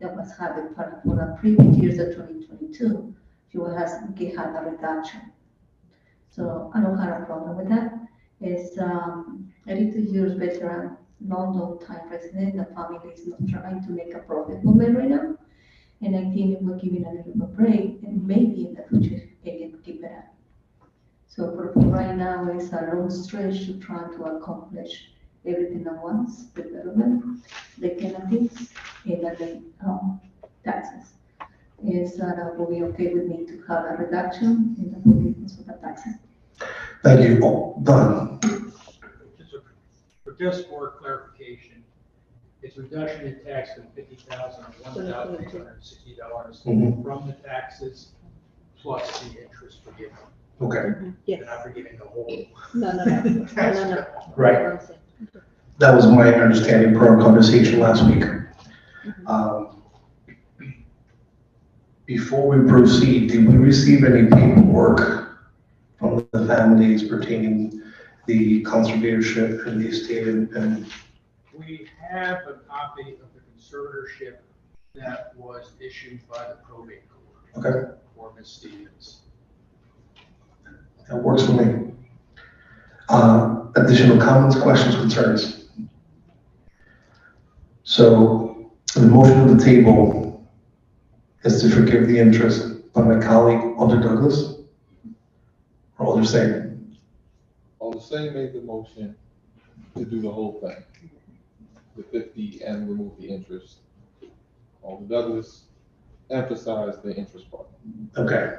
that was having part for the previous years of 2022, you will have a reduction. So I don't have a problem with that. It's 82 years veteran, non-time resident. The family is not trying to make a profit movement right now. And I think we're giving a little bit of break and maybe in the future they can keep it up. So for right now, it's a long stretch to try to accomplish everything at once, development, the penalties, and the taxes. Is that will be okay with me to have a reduction in the forgiveness of the taxes? Thank you. All done. Just for clarification, it's reduction in tax from $50,000 to $1,860 from the taxes plus the interest forgiven. Okay. You're not forgiving the whole. No. Right. That was my understanding per our conversation last week. Before we proceed, did we receive any paperwork from the families pertaining the conservatorship and the estate and We have a copy of the conservatorship that was issued by the probate court. Okay. For Ms. Stevens. That works for me. Additional comments, questions, concerns? So the motion on the table is to forgive the interest by my colleague, Alder Douglas, or Alder Singh. Alder Singh made the motion to do the whole thing, the 50 and remove the interest. Alder Douglas emphasized the interest part. Okay.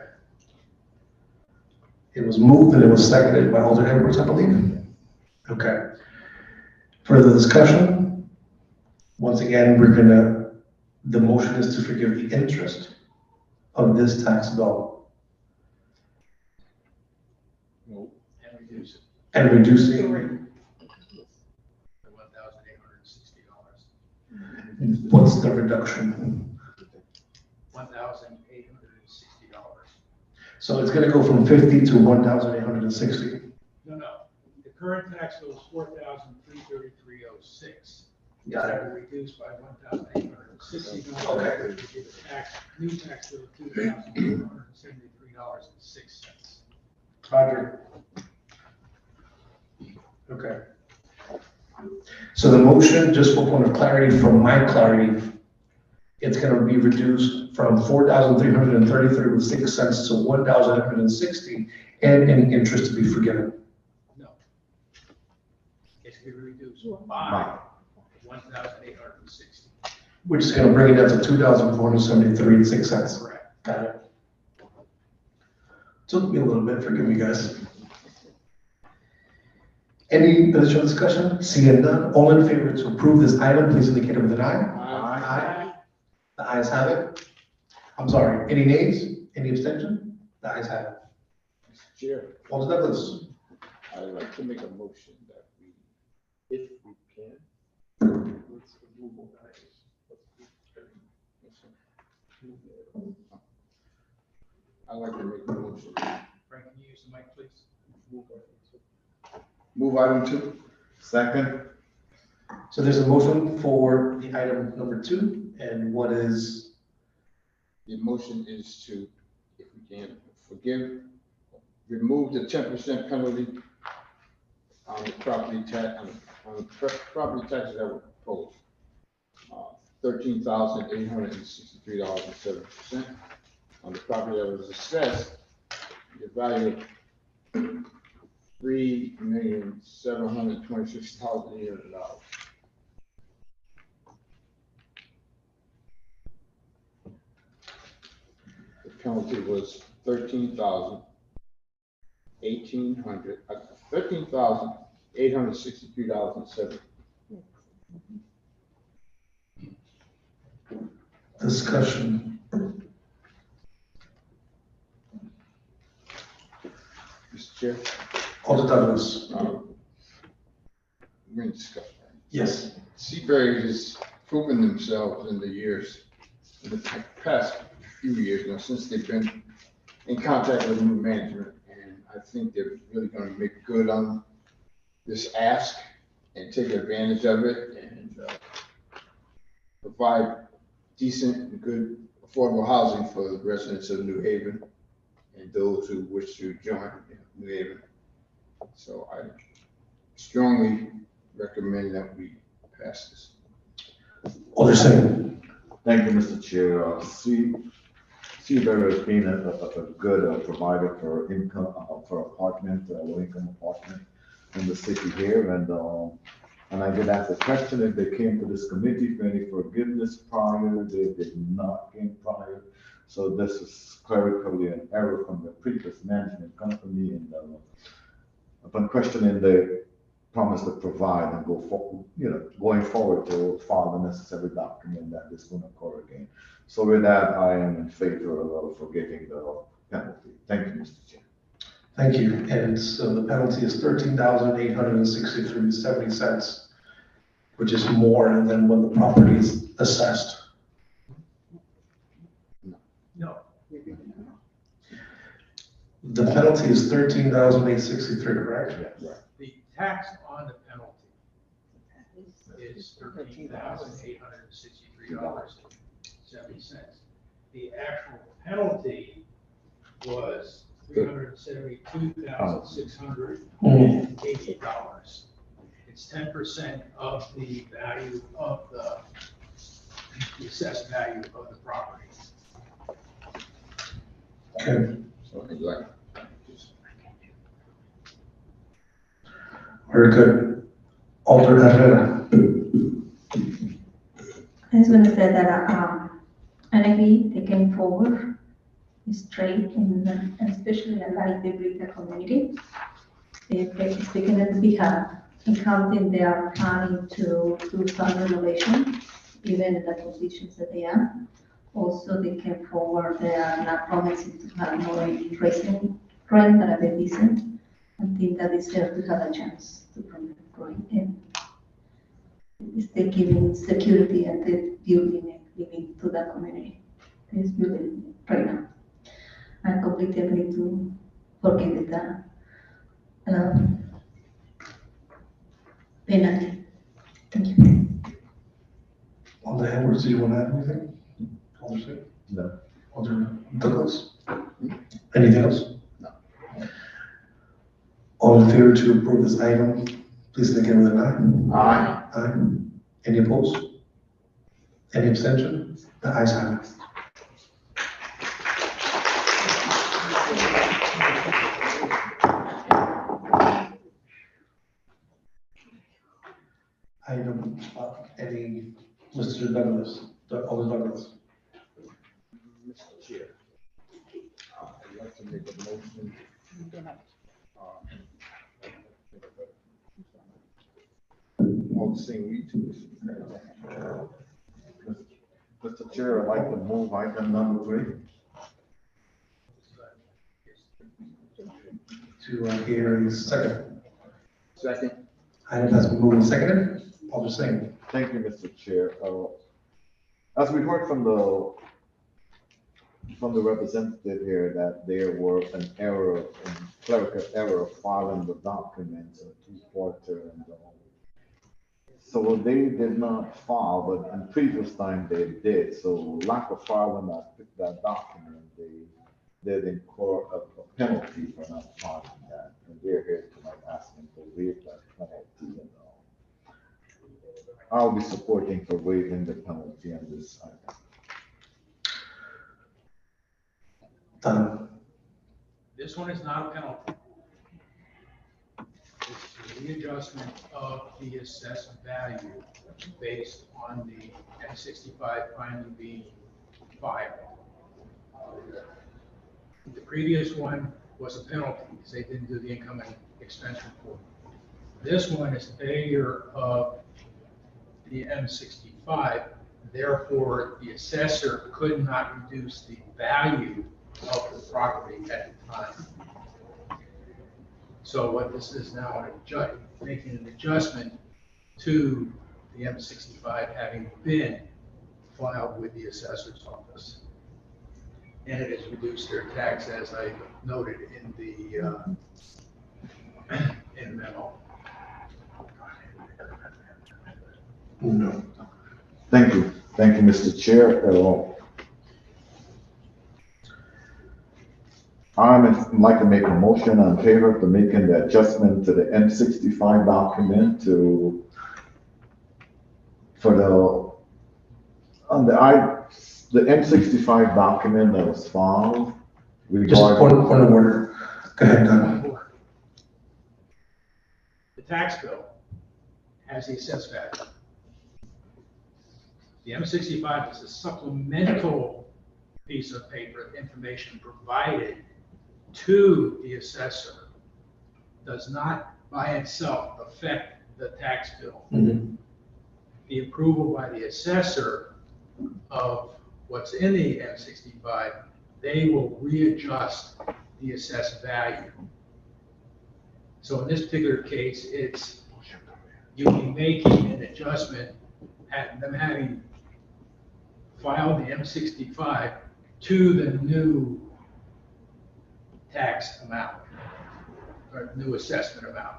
It was moved and it was seconded by Alder Edwards, I believe. Okay. Further discussion? Once again, the motion is to forgive the interest of this tax bill No. And reduce it and reducing. to $1,860. What's the reduction? $1,860. So it's gonna go from 50 to 1,860. No, the current tax bill is $4,333.06. Got it. Reduced by $1,860. Okay. To give a new tax bill of $2,473.06. Roger. Okay. So the motion, just for point of clarity, from my clarity, it's gonna be reduced from 4,333.06 to 1,860, and any interest to be forgiven. No. It's going to be reduced by 1,860. Which is gonna bring it down to 2,473.06. Correct. Got it. Took me a little bit, forgive me, guys. Any additional discussion? Seeing none, all in favor to approve this item, please indicate with an eye. Aye. The ayes have it. I'm sorry, any nays? Any abstention? The ayes have it. Mr. Chair, Alder Douglas. I'd like to make a motion that we, if we can, let's remove all that. I'd like to make a motion. Frank, can you use the mic, please? Move item 2. Second, So there's a motion for the item number 2, and what is, The motion is to, if we can, remove the 10% penalty on the property tax, on the property taxes that were proposed. $13,863.07 on the property that was assessed, the value of $3,726,800. The penalty was $13,863.07. discussion? Mr. Chair, Alder Douglas. we're in discussion. Yes. Seabury has proven themselves in the past few years, since they've been in contact with new management, and I think they're really going to make good on this ask and take advantage of it and provide decent and good affordable housing for the residents of New Haven and those who wish to join New Haven. So I strongly recommend that we pass this. Alder Singh. thank you, Mr. Chair. Seabury has been a good provider for income, for apartment, low-income apartment in the city here, and I did ask a question if they came to this committee for any forgiveness prior. They did not came prior. So this is clerically an error from the previous management company, and upon questioning, they promised to provide and go forward, going forward to file the necessary document that this won't occur again. So with that, I am in favor of forgiving the penalty. Thank you, Mr. Chair. Thank you. And so the penalty is $13,863.70, which is more than when the property is assessed. No. The penalty is $13,863, correct? Yes. The tax on the penalty is $13,863.70. The actual penalty was $372,680. It's 10% of the value of the assessed value of the property. Okay, So it's like, very good. Alder Herrera. I just want to say that, NAB, they came forward straight and especially in like the Brita community. They're speaking on behalf, accounting they are planning to do some renovation, even in the positions that they are. Also, they came forward, they are not promising to have no increasing rent, but a bit decent. I think that is there to have a chance to bring growing in. It's the giving security and the building and living to the community. This building right now. I completely agree to forgive with that. Penalty. Thank you. Alder Edwards, do you want to add anything? Alder Smith? No. Alder Douglas? Anything else? No. All in favor to approve this item, please indicate with an eye. aye. Aye. Any opposed? Any abstention? The ayes have it. Item, Mr. Douglas, Alder Douglas. Mr. Chair, I'd like to make a motion. All the same we too. Mr. Chair, I'd like to move item number 3. To hear a second. Second. Item has been moved and seconded. Alder Singh. Thank you, Mr. Chair. As we heard from the representative here, that there were an error, clerical error filing the documents in 2-quarter and so they did not file, but in previous time they did. So lack of filing that document, they did incur a penalty for not filing that. And we're here tonight asking to waive that penalty. And I'll be supporting for waiving the penalty on this item. Done. This one is not a penalty. It's a readjustment of the assessed value based on the M65 finding being filed. The previous one was a penalty because they didn't do the income and expense report. This one is failure of the M65, therefore the assessor could not reduce the value of the property at the time. So what this is now, making an adjustment to the M65 having been filed with the assessor's office. And it has reduced their tax, as I noted in the memo. No. Thank you. Thank you, Mr. Chair. I'd like to make a motion in favor of making the adjustment to the M65 document the M65 document that was filed. Just point of order. Go ahead, Doug. The tax bill has the assessed value. The M65 is a supplemental piece of paper, information provided to the assessor, does not by itself affect the tax bill. Mm-hmm. The approval by the assessor of what's in the M65, they will readjust the assessed value. So in this particular case, it's you'll be making an adjustment at them having filed the M65 to the new tax amount or new assessment amount.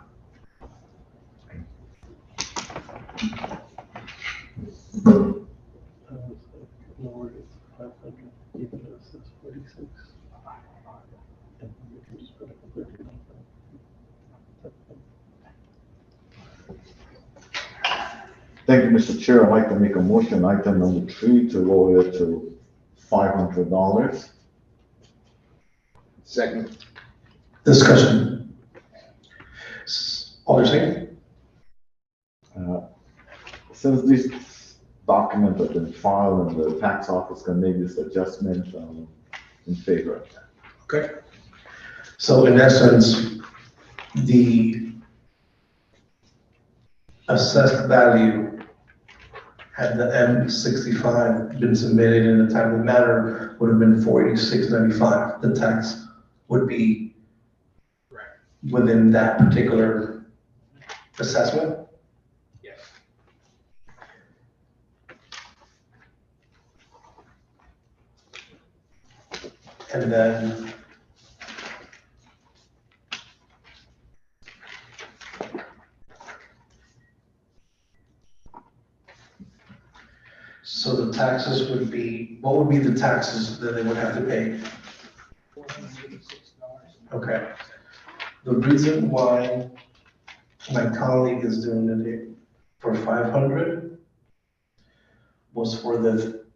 Thank you, Mr. Chair. I'd like to make a motion, item number 3, to lower it to $500. Second. Discussion. Alderson? Since these documents have been filed and the tax office can make this adjustment, in favor of that. Okay. So in essence, the assessed value had the M65 been submitted in a timely manner would have been $486.95. The tax would be within that particular assessment. Yes. And then so the taxes would be, what would be the taxes that they would have to pay? Okay. The reason why my colleague is doing it for 500 was for a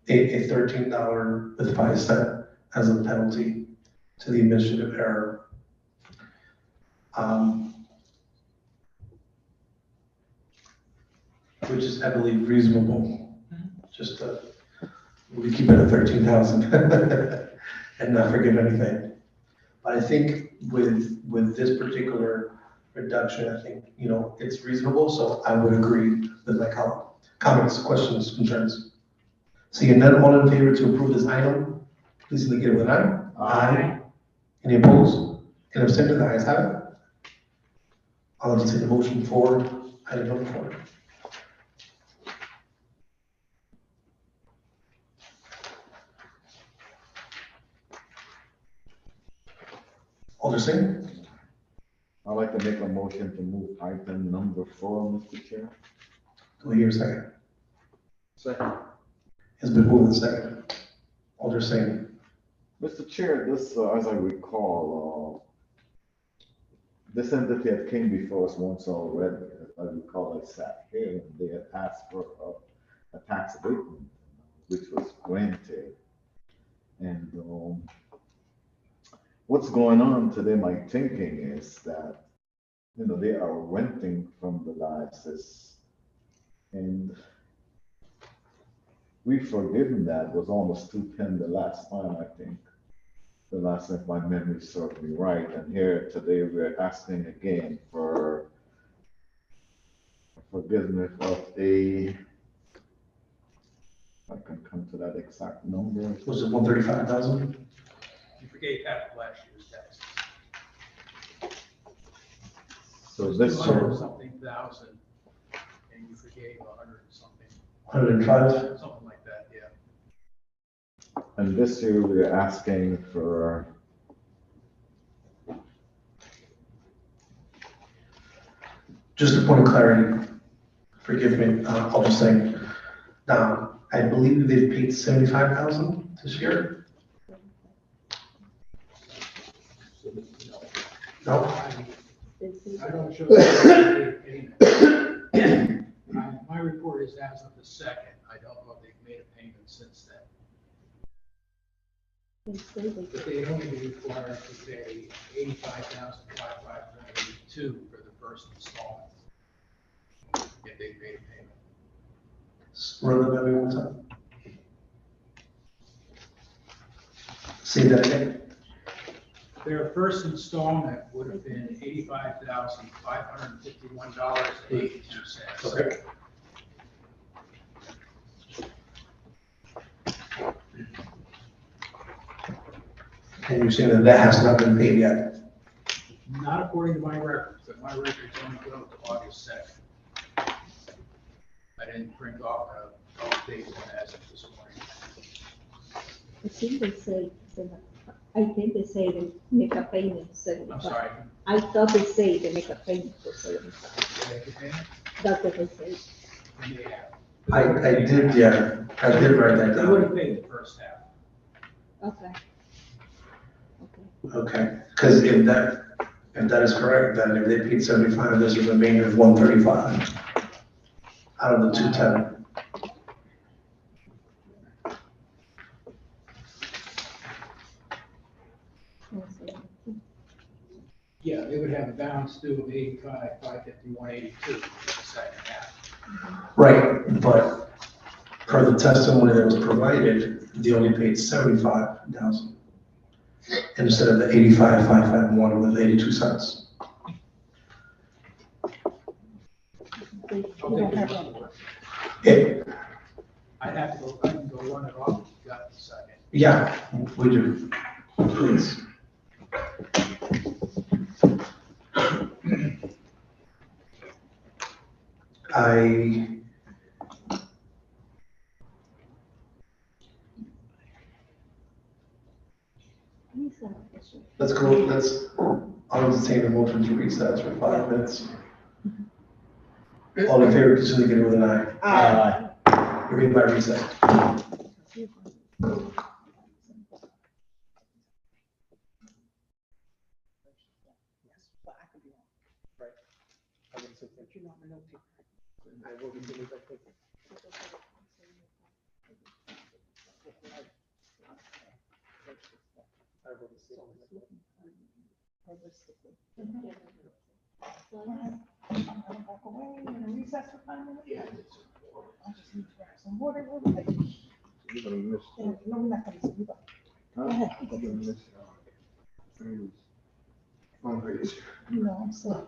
$13.05 as a penalty to the administrative error. Which is, I believe, reasonable. Just we keep it at 13,000 and not forgive anything. But I think with this particular reduction, I think, it's reasonable, so I would agree with my comments, questions, concerns. Seeing none, all in favor to approve this item, please indicate with an aye. Aye. Any opposed? Any abstentions? The ayes have it. I'll entertain the motion for item number 4. Alderson? I'd like to make a motion to move item number 4, Mr. Chair. Do I hear a second? Second. It's been moved and seconded. Alderson? Mr. Chair, this, as I recall, this entity had came before us once already. As I recall, I sat here and they had asked for a tax abatement, which was granted. And what's going on today, my thinking is that, they are renting from the diocese. And we've forgiven that, was almost 210 the last time, I think. The last time, if my memory serves me right. And here today, we're asking again for forgiveness of I can come to that exact number. Was it 135,000? You forgave half of last year's taxes. So this year, something thousand, and you forgave 100 and something. 105? Something like that, yeah. and this year we're asking for Just a point of clarity, forgive me, I'll just say, now, I believe they've paid 75,000 this year? No? I don't show that payment. My report is as of the 2nd. I don't know if they've made a payment since then. But they'd only be required to pay $85,582 for the first installment if they made a payment. Run that by me one time. Say that again. Their first installment would have been $85,551.82. Okay. And you're saying that has not been paid yet? Not according to my records, but my records only go to August 2nd. I didn't print off a date one as of this morning. I think they say they make a payment. I'm sorry. I thought they say they make a payment for 75. Did they make a payment? That's what they say. And they have. I did, yeah, I did write that They would down. have paid the first half. Okay. Okay, because if that is correct, then if they paid 75, there's a remainder of 135. out of the 210. Yeah, they would have a balance due of 85, 551, 82 for the second half. Right, but per the testimony that was provided, they only paid 75,000 instead of the 85,551 with 82 cents. I can go run it off if you got a second. Yeah, we do. Please. I'll entertain a motion to recess for 5 minutes. All in favor, please indicate with an eye. Aye. We're in by recess. Recess for 5 minutes? Yeah. I just need to grab some water. You're gonna miss. No, we're not gonna see you. Huh? You're gonna miss. Fundraiser. No, I'm slow.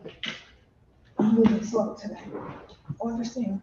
I'm moving slow today. Oh, I understand.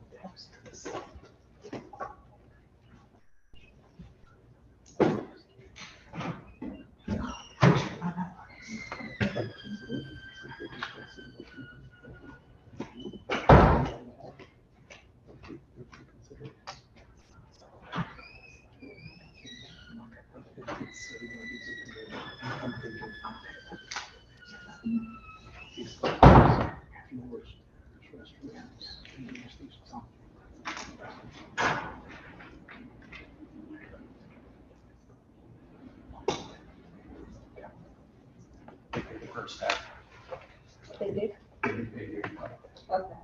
They did? Okay.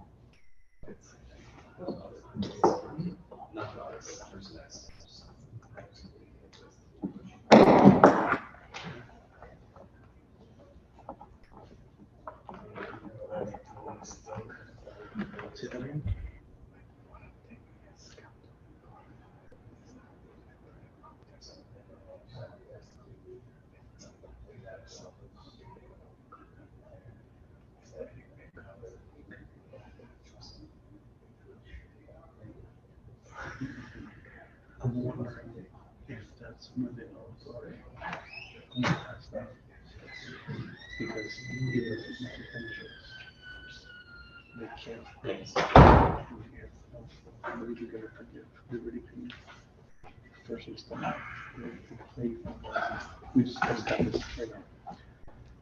I'm wondering if that's where they all are. Because even if it's not interest, they can't. I believe you're gonna forgive Liberty Pay. First installment, we discussed that this right now,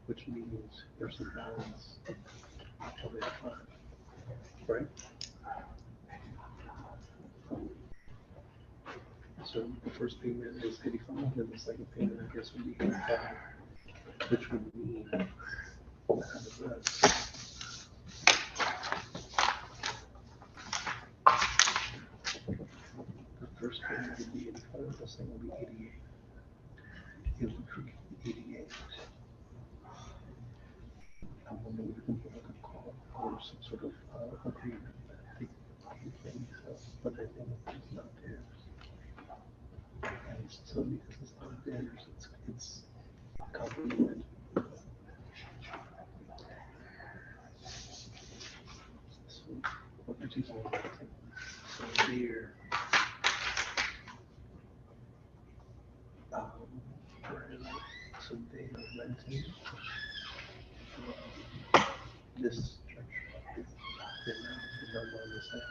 which means there's a balance of 85, right? So the first payment is 85, and the second payment, I guess, would be 85, which would mean that the first payment would be 85, the second would be 88. It would create 88. I wonder if we can put like a call or some sort of agreement that they pay stuff, but I think it's not theirs. And so because it's not theirs, it's complicated. So what you're teaching is so here, so they are renting this church. They're not on this side.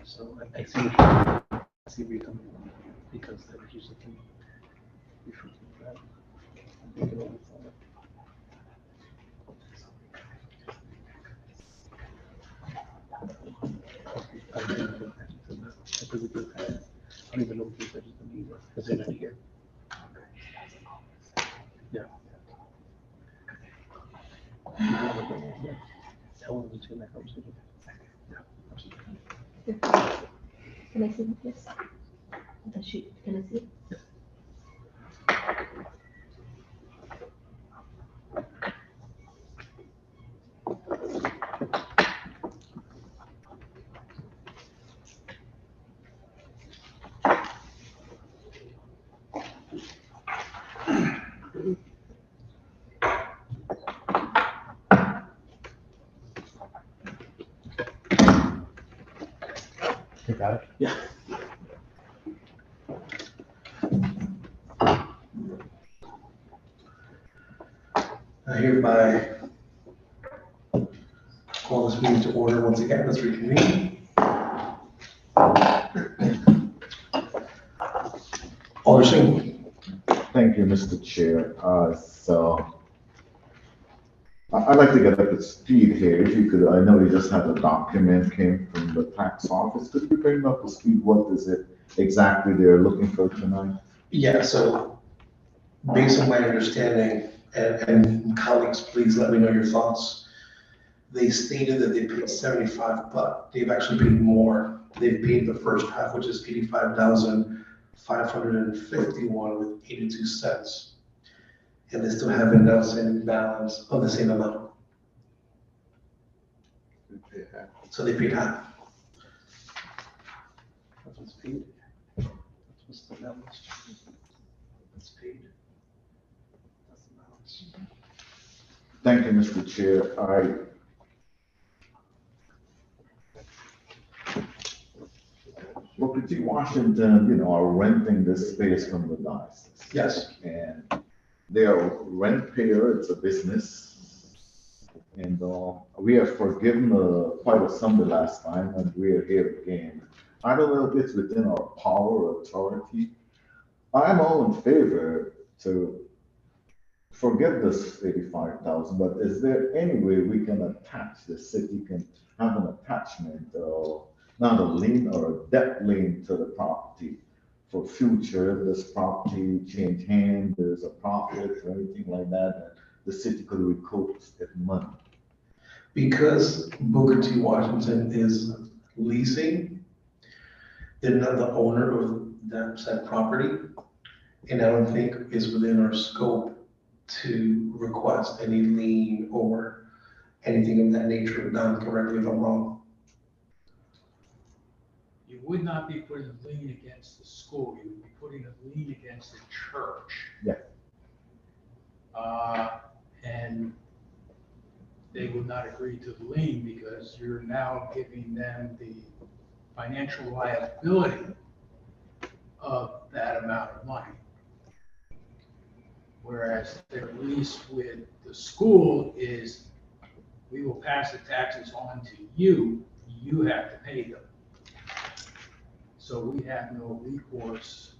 So I see where you're coming from, because they're just looking, we should keep that. They can only follow. I don't even know if they're just either, because they're not here. Yeah. Tell them to that conversation. Can I see it, please? The sheet, can I see it? You got it? Yeah. I hereby call this meeting to order once again. Let's reconvene. Alderson. Thank you, Mr. Chair. I'd like to get up to speed here. If you could, I know you just had a document came from the tax office. Could you bring up to speed? What is it exactly they're looking for tonight? Yeah, so based on my understanding, and colleagues, please let me know your thoughts. They stated that they paid 75, but they've actually paid more. They've paid the first half, which is 85,551 with 82 cents. And they still have an outstanding balance of the same amount. So they paid half. That's what's paid. That's what's the balance. That's paid. That's the balance. Thank you, Mr. Chair. Booker T. Washington, are renting this space from the diocese. Yes. And they are rent payer, it's a business. And we have forgiven quite a sum the last time, and we are here again. I don't know if it's within our power or authority. I'm all in favor to forget this 85,000, but is there any way we can attach, the city can have an attachment, not a lien or a debt lien to the property for future, if this property change hand, there's a profit or anything like that the city could recoup its money? Because Booker T. Washington is leasing, they're not the owner of that said property. And I don't think it's within our scope to request any lien or anything of that nature. Don, correct me if I'm wrong. You would not be putting a lien against the school, you would be putting a lien against the church. Yeah. And they would not agree to the lien because you're now giving them the financial liability of that amount of money. Whereas their lease with the school is, we will pass the taxes on to you, you have to pay them. So we have no recourse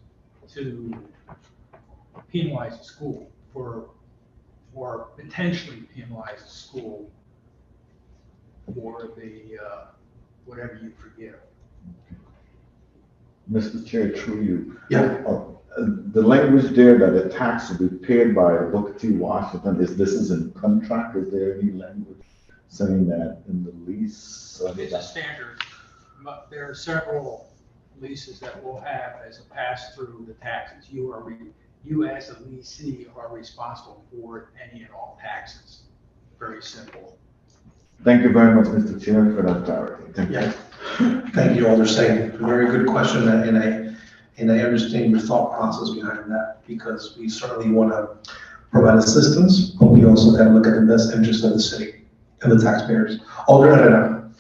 to penalize the school or potentially penalize the school for the, whatever you forgive. Mr. Chair, through you. Yeah. The language there that the tax will be paid by Booker T. Washington, this is in contract? Is there any language saying that in the lease? It's a standard. There are several leases that will have as a pass-through the taxes. You as a leasee are responsible for any and all taxes. Very simple. Thank you very much, Mr. Chair, for that clarity. Thank you. Yeah. Thank you, Alderson. Very good question, and I understand your thought process behind that, because we certainly want to provide assistance, but we also got to look at the best interest of the city and the taxpayers. Alderson.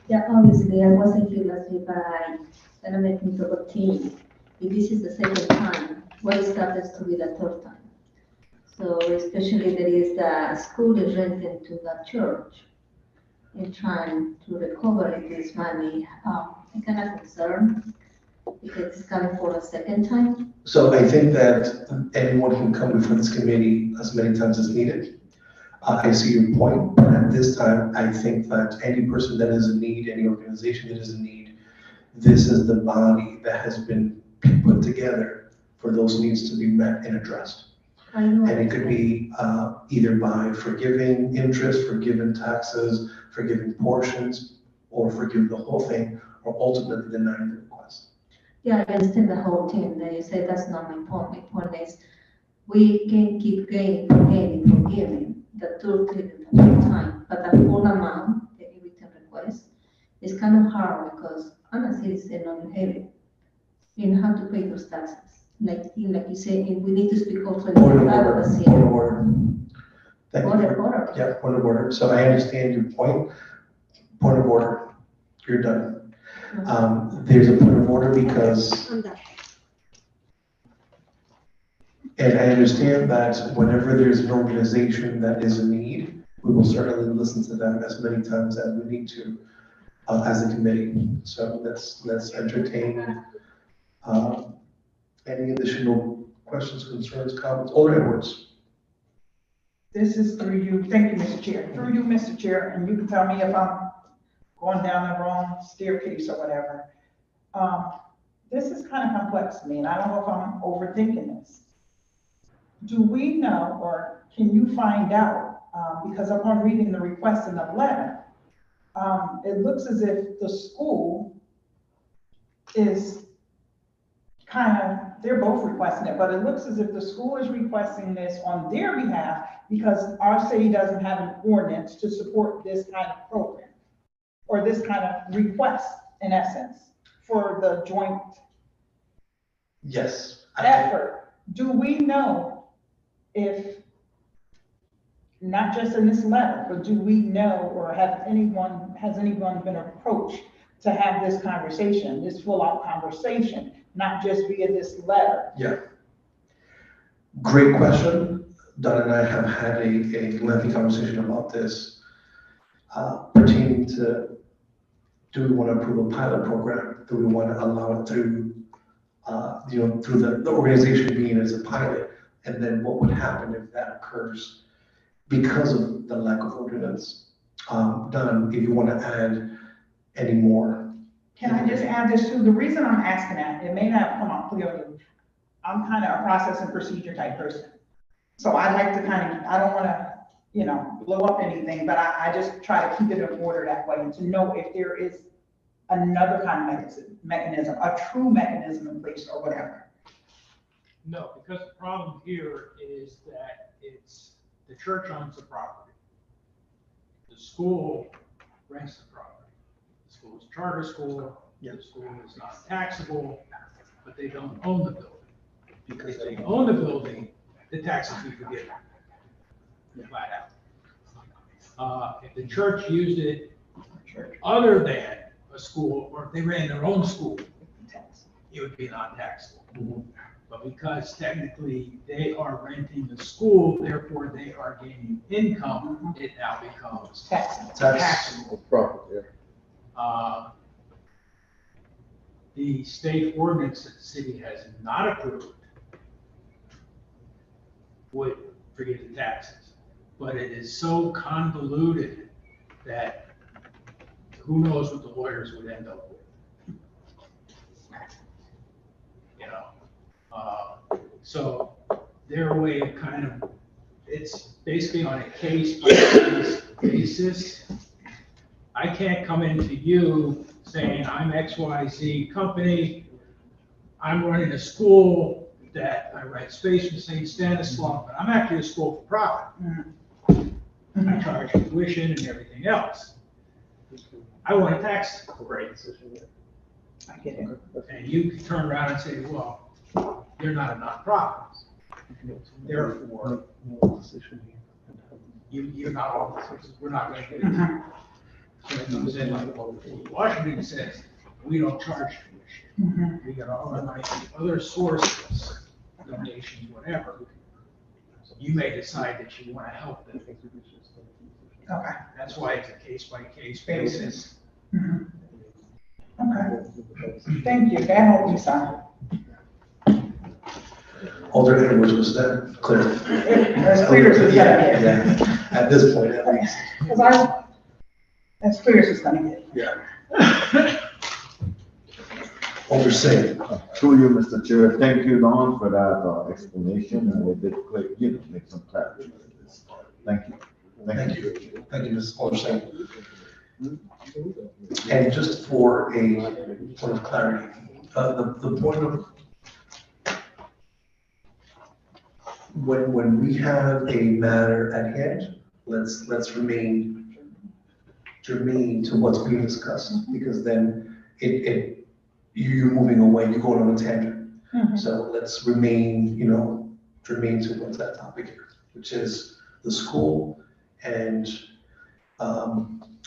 Yeah, obviously, I wasn't here last week, but I'm making to a team. If this is the second time, what is happens to be the third time? So especially there is the school is renting to the church and trying to recover this money. I'm kind of concerned because it's coming for a second time. So I think that anyone can come before this committee as many times as needed. I see your point, but at this time, I think that any person that is in need, any organization that is in need, this is the body that has been put together for those needs to be met and addressed. And it could be either by forgiving interest, forgiving taxes, forgiving portions, or forgive the whole thing, or ultimately denying the request. Yeah, I understand the whole thing. They say that's not my point. My point is we can keep forgiving the two things at the same time, but the full amount, the written request, is kind of hard because I'm a citizen of New Haven. You have to pay those taxes. Like you say, we need to speak also in Point of the order, city. point of order. Thank you. Order. Yeah, point of order. So I understand your point. Point of order. You're done. There's a point of order because, I'm done. and I understand that whenever there's an organization that is in need, we will certainly listen to them as many times as we need to, as a committee. So let's entertain, any additional questions, concerns, comments, Alder Edwards. This is through you, thank you, Mr. Chair, through you, Mr. Chair, and you can tell me if I'm going down the wrong staircase or whatever. This is kind of complex to me, and I don't know if I'm overthinking this. Do we know, or can you find out, because upon reading the request in the letter, it looks as if the school is kind of, they're both requesting it, but it looks as if the school is requesting this on their behalf because our city doesn't have an ordinance to support this kind of program or this kind of request, in essence, for the joint Yes. effort. Do we know if, not just in this letter, but do we know or has anyone been approached to have this conversation, this full-out conversation, not just via this letter? Yeah. Great question. Don and I have had a lengthy conversation about this, pertaining to, do we want to approve a pilot program? Do we want to allow it through, through the organization being as a pilot? And then what would happen if that occurs because of the lack of ordinance? Don, if you want to add any more. Can I just add this too? The reason I'm asking that, it may not come out clearly. I'm kind of a process and procedure type person. So I like to I don't want to, blow up anything, but I just try to keep it in order that way and to know if there is another kind of mechanism, a true mechanism in place or whatever. No, because the problem here is that the church owns the property. The school rents the property. The school is a charter school. The school is not taxable, but they don't own the building. Because they own the building, the taxes be forgiven. Flat out. If the church used it other than a school, or if they ran their own school, it would be not taxable. But because technically they are renting the school, therefore they are gaining income, it now becomes taxable. Property. The state ordinance that the city has not approved would forgive the taxes, but it is so convoluted that who knows what the lawyers would end up with. So their way of it's basically on a case by case basis. I can't come into you saying I'm XYZ company, I'm running a school that I rent space for St. Stanislaus, but I'm actually a school for profit. I charge tuition and everything else. I want a tax break. I get it. And you can turn around and say, well, you're not a nonprofit. Therefore, you're not all, we're not going to get it. So it comes in like Washington says, we don't charge tuition. We got all our other sources, donations, whatever. You may decide that you want to help them. Okay. That's why it's a case by case basis. Okay. Thank you. That helped me some. Alder Edwards, was that clear? As clear as it's gonna get. Yeah, at this point at least. As clear as it's gonna get. Yeah. Alder Singh. Through you, Mr. Chair, thank you, Don, for that explanation, and it did click, make some clarity with this. Thank you. Thank you. Thank you, Ms. Alder Singh. And just for a point of clarity, the point of when we have a matter at hand, let's remain germane to what's being discussed, because then you're moving away, you're going on a tangent. So let's remain, germane to what's that topic here, which is the school and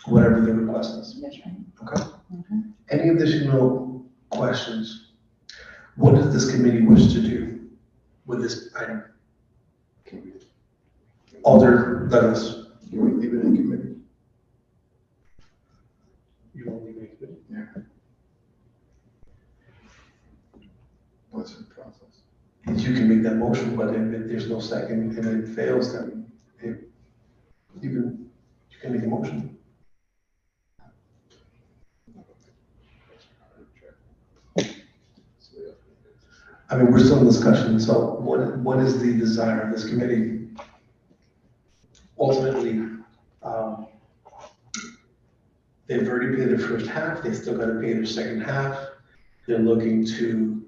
whatever the request is. That's right. Okay? Any additional questions? What does this committee wish to do with this item? Alder Douglas. You want to leave it in committee? You want to leave it in committee? Yeah. What's the process? You can make that motion, but if there's no second and it fails, then you can make a motion. I mean, we're still in discussion, so what is the desire of this committee? Ultimately, they've already paid their first half, they still gotta pay their second half. They're looking to,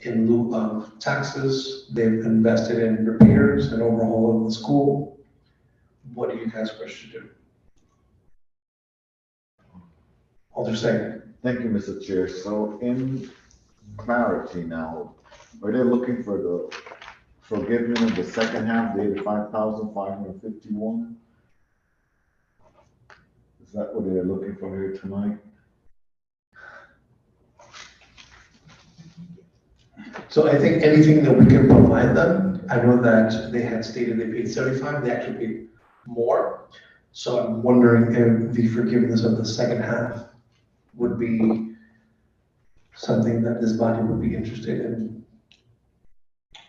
in lieu of taxes, they've invested in repairs and overhaul of the school. What do you guys wish to do? Alder Singh. Thank you, Mr. Chair. So in clarity now, are they looking for the forgiveness of the second half, the 85,551? Is that what they're looking for here tonight? So I think anything that we can provide them, I know that they had stated they paid 75, they actually paid more. So I'm wondering if the forgiveness of the second half would be something that this body would be interested in.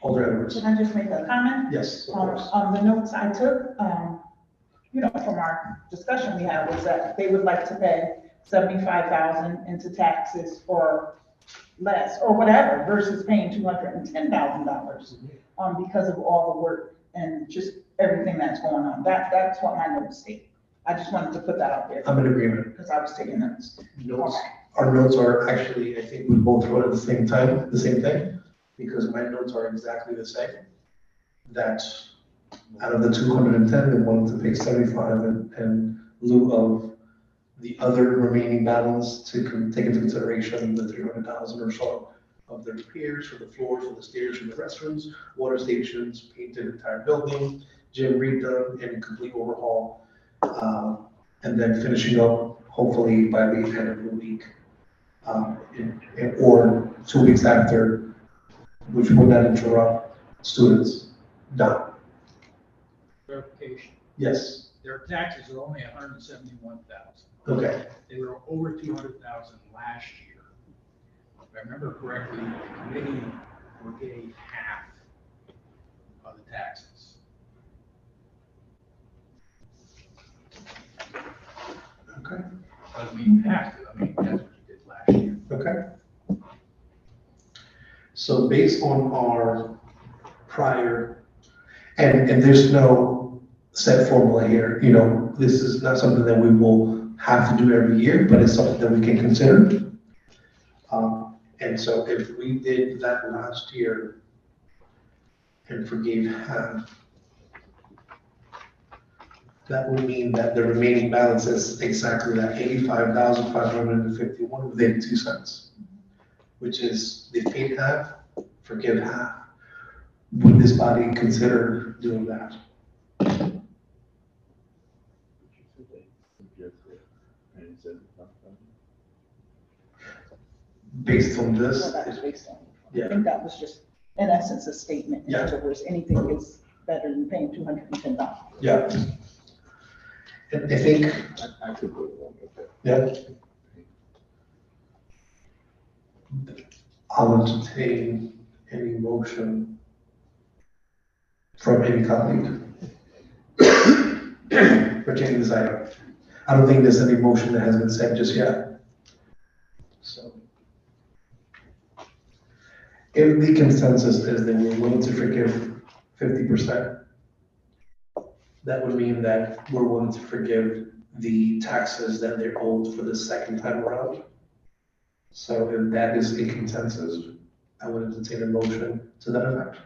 Alder Edwards. Can I just make a comment? Yes, of course. On the notes I took, from our discussion we had, was that they would like to pay 75,000 into taxes for less or whatever versus paying $210,000 because of all the work and just everything that's going on. That's what my notes state. I just wanted to put that out there. I'm in agreement. Because I was taking notes. Notes. Our notes are actually, I think we both wrote at the same time, the same thing, because my notes are exactly the same. That out of the 210, they wanted to pay 75 in lieu of the other remaining balance to take into consideration the 300,000 or so of the repairs for the floors, for the stairs, for the restrooms, water stations, painted entire building, gym redone, and complete overhaul. And then finishing up hopefully by the end of the week, or 2 weeks after, which would not interrupt students. Done. Verification. Yes. Their taxes are only 171,000. Okay. They were over 200,000 last year. If I remember correctly, the committee forgave half of the taxes. Okay. Doesn't mean have to, I mean, that's what you did last year. Okay. So based on our prior, and there's no set formula here, this is not something that we will have to do every year, but it's something that we can consider. And so if we did that last year and forgave half, that would mean that the remaining balance is exactly that 85,551 with 82 cents, which is they paid half, forgive half. Would this body consider doing that? Based on this? Well, that was based on. Yeah. I think that was just, in essence, a statement. In Yeah. other words, anything is better than paying $210. Yeah. And I think, I could go along with that. yeah. I'll entertain any motion from any colleague pertaining to this item. I don't think there's any motion that has been said just yet. So If the consensus is that we're willing to forgive 50%, that would mean that we're willing to forgive the taxes that they're owed for the second time around. So if that is a consensus, I would entertain a motion to that effect.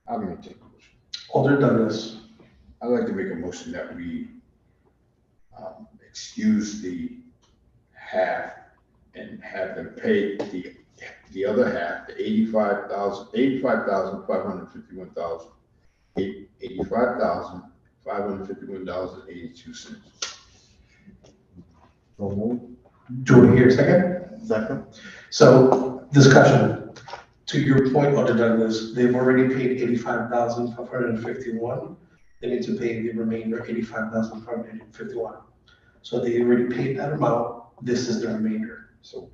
I'm gonna take a motion. Alder Douglas, I'd like to make a motion that we excuse the half and have them pay the other half, the $85,551.82. So move. do we hear a second? Second. So discussion. To your point, Alder Douglas, they've already paid 85,551. They need to pay the remainder 85,551. So they already paid that amount. This is the remainder. So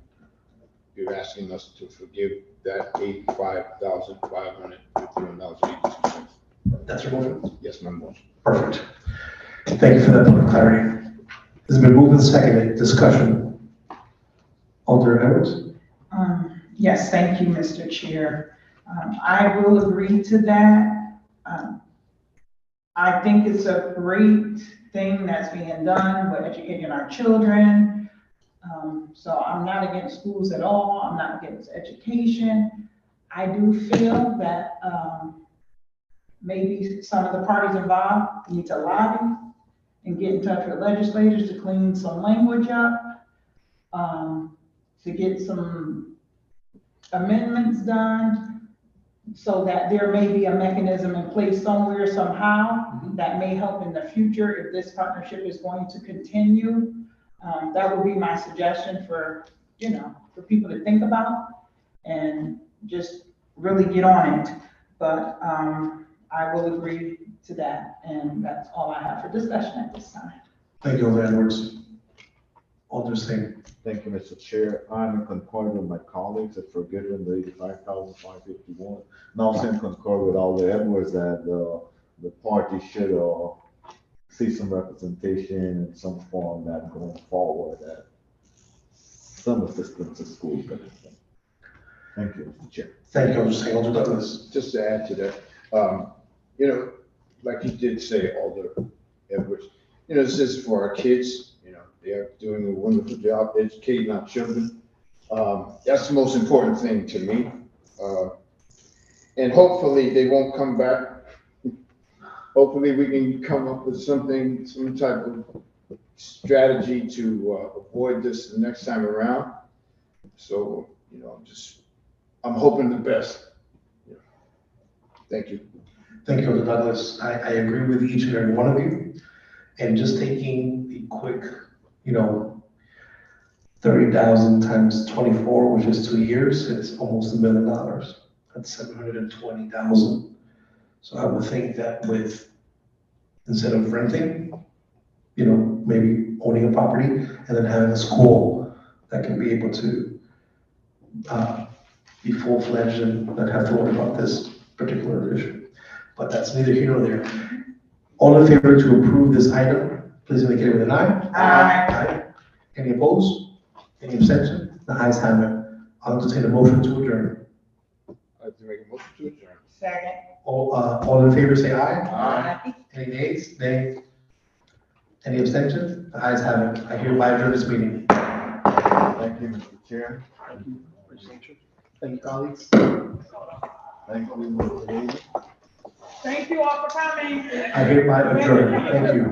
you're asking us to forgive that $85,551.82. That's your motion? Yes, my motion. Perfect. Thank you for that point of clarity. It's been moved and seconded. Discussion. Alder Edwards? Yes, thank you, Mr. Chair. I will agree to that. I think it's a great thing that's being done with educating our children. So I'm not against schools at all. I'm not against education. I do feel that maybe some of the parties involved need to lobby and get in touch with legislators to clean some language up, to get some amendments done so that there may be a mechanism in place somewhere, somehow, that may help in the future if this partnership is going to continue. That would be my suggestion for, for people to think about and just really get on it. But I will agree to that, and that's all I have for discussion at this time. Thank you, Alder Edwards. Alder Singh. Thank you, Mr. Chair. I'm in concord with my colleagues at forgiving the 85,551. And also in concord with Alder Edwards that the party should see some representation in some form that going forward, that some assistance to school. Thank you, Mr. Chair. Thank you, Alder Singh. Alder Douglas. Just to add to that, like you did say, Alder Edwards, this is for our kids. They are doing a wonderful job educating our children. That's the most important thing to me. And hopefully they won't come back. Hopefully we can come up with some type of strategy to avoid this the next time around. So, I'm hoping the best. Thank you. Thank you, Alder Douglas. I agree with each and every one of you. And just taking the quick, 30,000 times 24, which is 2 years, it's almost $1 million. That's 720,000. So I would think that instead of renting, maybe owning a property and then having a school that can be able to be full-fledged and not have to worry about this particular issue. But that's neither here nor there. All in favor to approve this item, please indicate with an eye. Aye. Any opposed? Any abstention? The ayes have it. I'll entertain a motion to adjourn. I'd like to make a motion to adjourn. Second. All in favor say aye. Aye. Any nays? Nay? Any abstentions? The ayes have it. I hereby adjourn this meeting. Thank you, Mr. Chair. Thank you, colleagues. Thank you, Mr. Davis. Thank you all for coming. I hereby adjourn. Thank you.